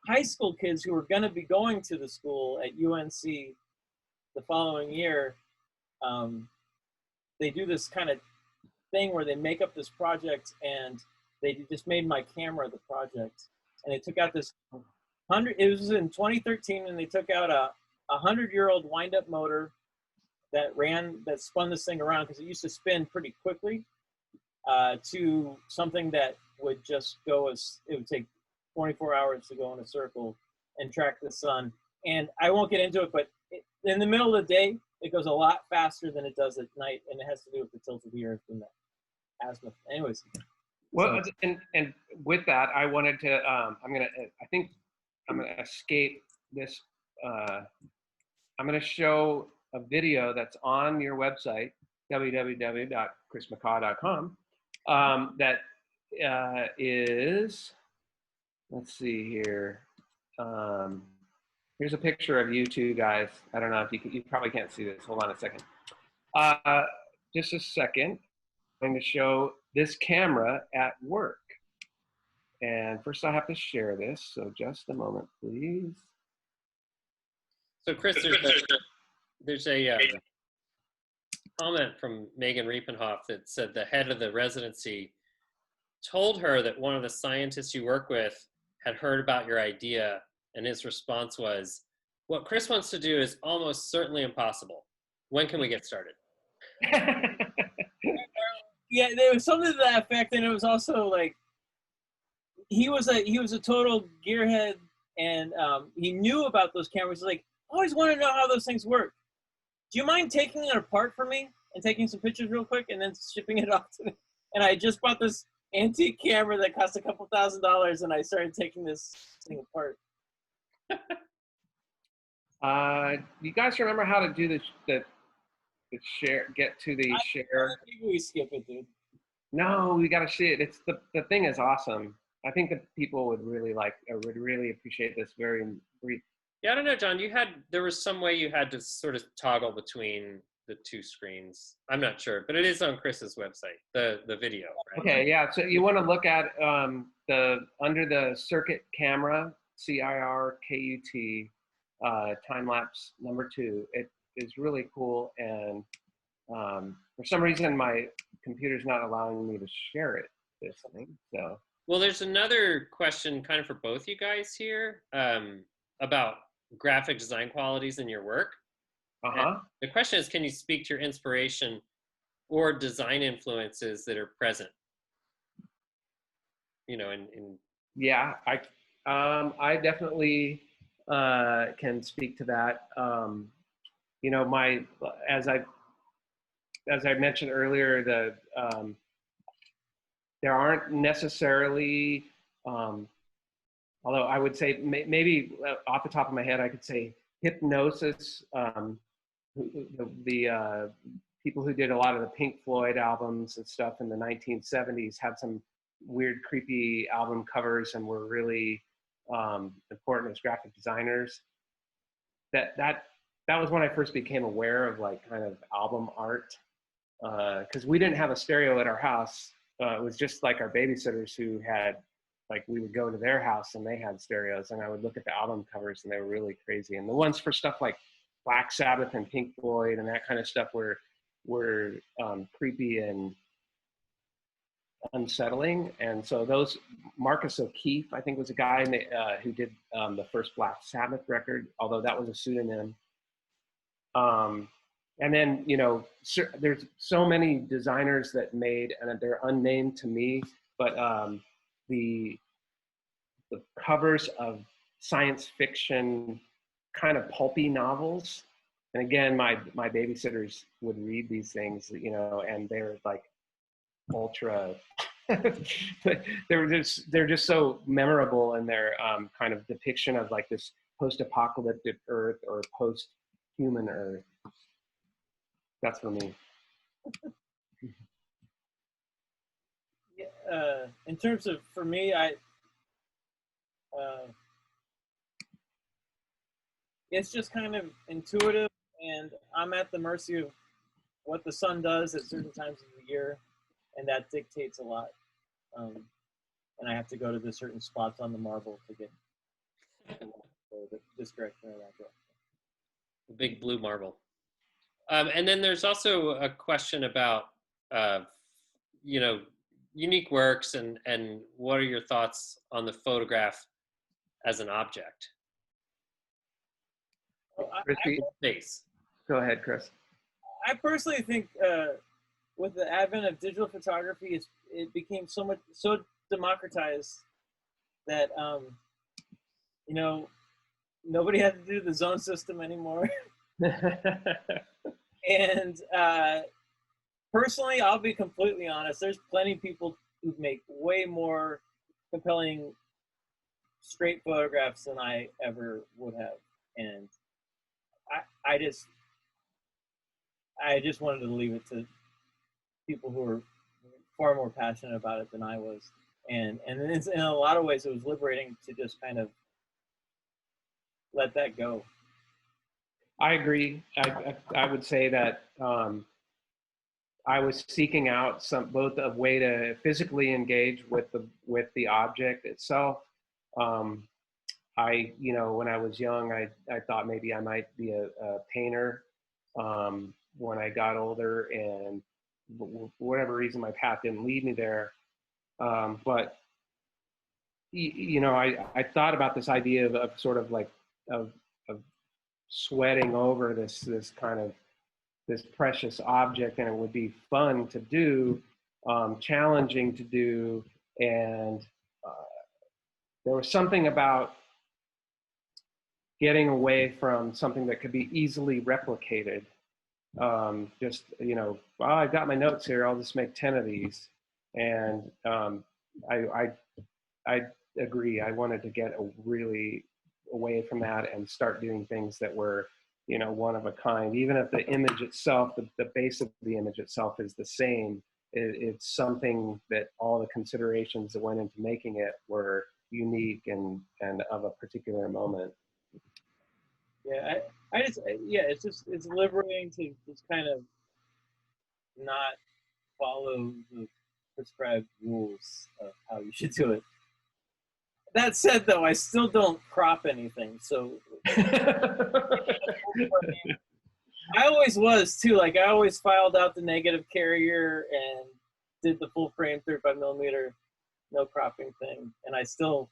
high school kids who were going to be going to the school at UNC the following year, they do this kind of thing where they make up this project, and they just made my camera the project. And they took out this it was in 2013, and they took out a 100-year-old wind-up motor that spun this thing around, because it used to spin pretty quickly, to something that would just go it would take 24 hours to go in a circle and track the sun. And I won't get into it, but in the middle of the day, it goes a lot faster than it does at night, and it has to do with the tilt of the earth and the azimuth. Anyways. Well, so. And with that, I wanted to, I think I'm going to escape this. I'm going to show a video that's on your website, www.chrismccaw.com, that is, let's see here. Here's a picture of you two guys. I don't know if you probably can't see this. Hold on a second. Just a second. I'm going to show this camera at work. And first I have to share this. So just a moment, please. So Chris, there's a comment from Megan Riepenhoff that said the head of the residency told her that one of the scientists you work with had heard about your idea, and his response was, "What Chris wants to do is almost certainly impossible. When can we get started?" Yeah, there was something to that effect, and it was also like he was a total gearhead, and he knew about those cameras. He's like, I always want to know how those things work. Do you mind taking it apart for me and taking some pictures real quick and then shipping it off to me? And I just bought this antique camera that cost a couple $1,000s, and I started taking this thing apart. You guys remember how to do the share? Get to the share. Maybe we skip it, dude. No, we got to see it. It's the thing is awesome. I think that people would really appreciate this very brief. Yeah, I don't know, John. There was some way you had to sort of toggle between the two screens. I'm not sure, but it is on Chris's website, the video, right? Okay, yeah. So you want to look at under the circuit camera, CIRKUT, time lapse #2. It is really cool, and for some reason my computer's not allowing me to share it this thing. So Well, there's another question kind of for both you guys here about graphic design qualities in your work. And the question is, can you speak to your inspiration or design influences that are present? You know, yeah, I definitely can speak to that. You know, as I mentioned earlier, there aren't necessarily, although I would say maybe off the top of my head, I could say hypnosis. The people who did a lot of the Pink Floyd albums and stuff in the 1970s had some weird, creepy album covers and were really important as graphic designers. That was when I first became aware of like kind of album art, because we didn't have a stereo at our house. It was just like our babysitters who had, like, we would go to their house and they had stereos, and I would look at the album covers and they were really crazy. And the ones for stuff like Black Sabbath and Pink Floyd and that kind of stuff were creepy and unsettling. And so those, Marcus O'Keefe, I think, was a guy who did the first Black Sabbath record, although that was a pseudonym. And then, you know, there's so many designers that made, and they're unnamed to me, but the covers of science fiction kind of pulpy novels. And again, my babysitters would read these things, you know, and they're like ultra, they're just so memorable in their kind of depiction of like this post-apocalyptic Earth or post-human Earth. That's for me. In terms of, for me, it's just kind of intuitive, and I'm at the mercy of what the sun does at certain times of the year, and that dictates a lot. And I have to go to the certain spots on the marble to get this direction or that direction. The big blue marble. And then there's also a question about, you know, unique works and what are your thoughts on the photograph as an object? Go ahead, Chris. I personally think with the advent of digital photography, it became so democratized that you know, nobody had to do the zone system anymore. And personally, I'll be completely honest, there's plenty of people who make way more compelling straight photographs than I ever would have. And I just wanted to leave it to people who are far more passionate about it than I was. And it's, in a lot of ways, it was liberating to just kind of let that go. I agree. I would say that I was seeking out both a way to physically engage with the object itself. You know, when I was young, I thought maybe I might be a painter. When I got older, and for whatever reason, my path didn't lead me there. But you know, I thought about this idea of sort of like of sweating over this kind of this precious object, and it would be fun to do, challenging to do, and there was something about getting away from something that could be easily replicated. Just, you know, well, I've got my notes here, I'll just make 10 of these. And I agree, I wanted to get really away from that and start doing things that were, you know, one of a kind. Even if the image itself, the base of the image itself is the same, it's something that all the considerations that went into making it were unique and of a particular moment. Yeah, yeah, it's liberating to just kind of not follow the prescribed rules of how you should do it. That said, though, I still don't crop anything, so I always was too. Like I always filed out the negative carrier and did the full frame 35 millimeter, no cropping thing, and I still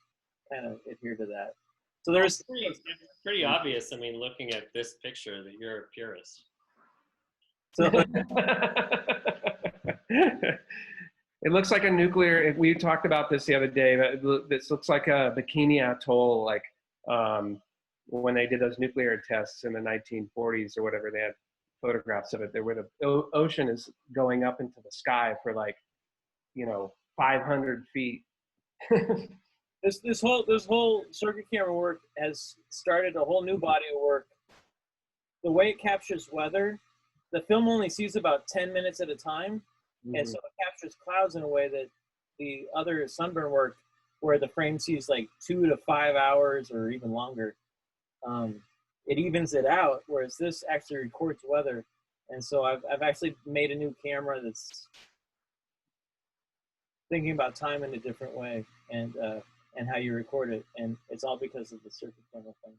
kind of adhere to that. So there's it's pretty obvious. I mean, looking at this picture, that you're a purist. so It looks like a nuclear. We talked about this the other day. This looks like a Bikini Atoll, like when they did those nuclear tests in the 1940s or whatever. They had photographs of it there, where the ocean is going up into the sky for like, 500 feet. this whole circuit camera work has started a whole new body of work. The way it captures weather, the film only sees about 10 minutes at a time. And so it captures clouds in a way that the other sunburn work, where the frame sees like 2 to 5 hours or even longer, it evens it out, whereas this actually records weather. And so I've actually made a new camera that's thinking about time in a different way and how you record it. And it's all because of the circuit camera thing.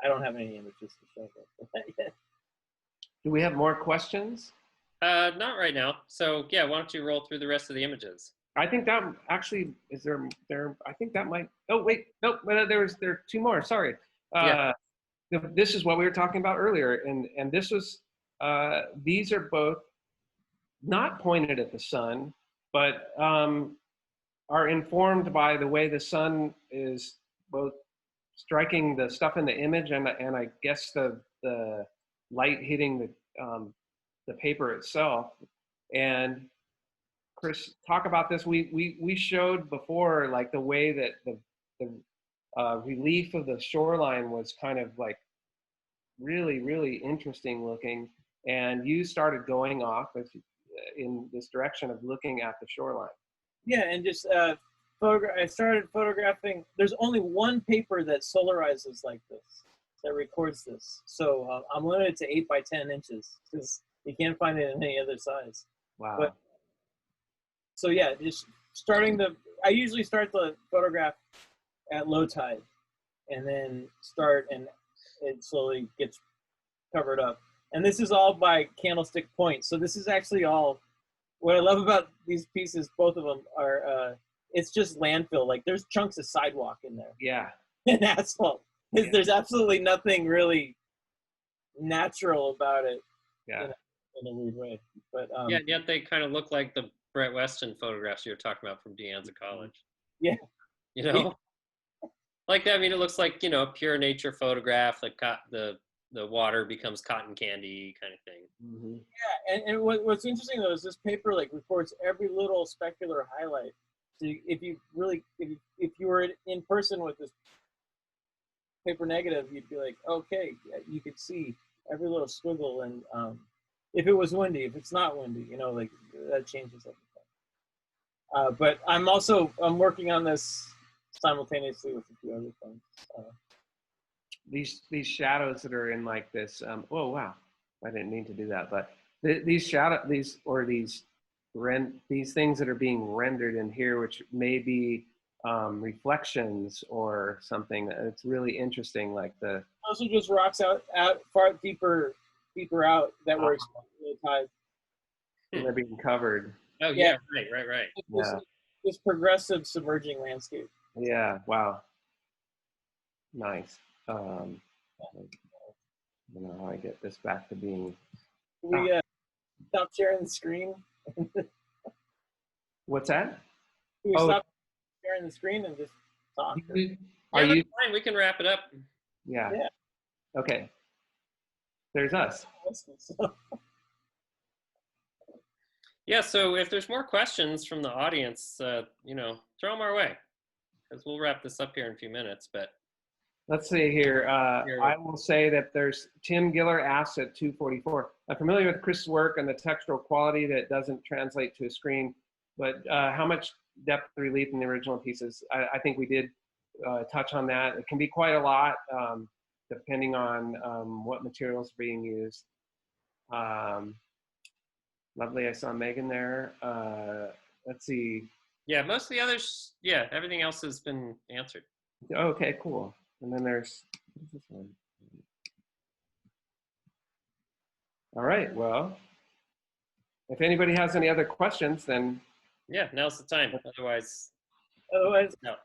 I don't have any images to show that yet. Do we have more questions? Not right now. So yeah, why don't you roll through the rest of the images? I think that actually is there. I think that might. Oh wait, nope. There are 2 more. Sorry. Yeah. This is what we were talking about earlier, and this was. These are both not pointed at the sun, but are informed by the way the sun is both striking the stuff in the image and I guess the light hitting the paper itself. And Chris, talk about this. We showed before, like the way that the relief of the shoreline was kind of like really, really interesting looking. And you started going off in this direction of looking at the shoreline. Yeah, and just I started photographing. There's only one paper that solarizes like this, that records this. So I'm limited to 8 by 10 inches because you can't find it in any other size. Wow. But, so yeah, just I usually start the photograph at low tide and then and it slowly gets covered up. And this is all by candlestick point. So this is actually all, what I love about these pieces, both of them are, it's just landfill. Like there's chunks of sidewalk in there. Yeah. And asphalt. Yeah. There's absolutely nothing really natural about it. Yeah. In a weird way. But yeah, yet they kind of look like the Brett Weston photographs you were talking about from De Anza College. Yeah. You know? Yeah. Like, I mean, it looks like, a pure nature photograph, like the water becomes cotton candy kind of thing. Mm-hmm. Yeah, and what's interesting though is this paper like records every little specular highlight. So if you were in person with this paper negative, you'd be like, okay, you could see every little squiggle, and if it was windy, if it's not windy, like that changes everything. But I'm working on this simultaneously with a few other things. These shadows that are in like this. Oh wow, I didn't mean to do that, but these things that are being rendered in here, which may be reflections or something. It's really interesting. Like those are just rocks out far deeper out that were exposed tide. And they're being covered. Oh yeah, right. This progressive submerging landscape. Yeah. Wow. Nice. I don't know how I get this back to being. We stop sharing the screen. What's that? Can we stop sharing the screen and just talk? Are you fine? We can wrap it up. Yeah. Okay. There's us. Yeah. So if there's more questions from the audience, throw them our way, because we'll wrap this up here in a few minutes. But let's see here. I will say that there's Tim Giller asks at 2:44. I'm familiar with Chris' work and the textural quality that doesn't translate to a screen, but how much depth relief in the original pieces? I think we did touch on that. It can be quite a lot, depending on what materials are being used. Lovely, I saw Megan there. Let's see. Yeah, most of the others, yeah, everything else has been answered. Okay, cool. And then there's, what is this one? All right, well, if anybody has any other questions, then. Yeah, now's the time. Otherwise, no.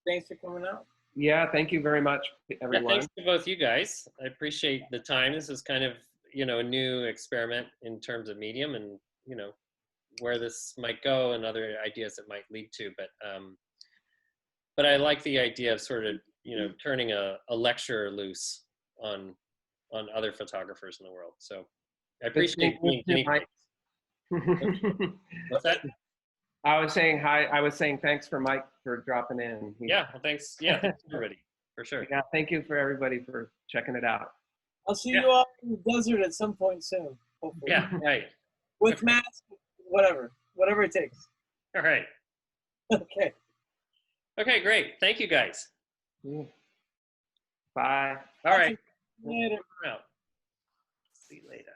Thanks for coming out. Yeah, thank you very much, everyone. Yeah, thanks to both you guys. I appreciate the time. This is kind of, you know, a new experiment in terms of medium and, you know, where this might go and other ideas it might lead to. But I like the idea of sort of, you know, turning a lecture loose on other photographers in the world. So I appreciate being guinea pigs. What's that? I was saying hi. I was saying thanks for Mike for dropping in. Yeah, well, thanks. Yeah, thanks everybody, for sure. Yeah, thank you for everybody for checking it out. I'll see you all in the desert at some point soon. Hopefully. Yeah, right. With masks, whatever it takes. All right. Okay. Okay, great. Thank you guys. Yeah. Bye. All right. Later. We're out. See you later.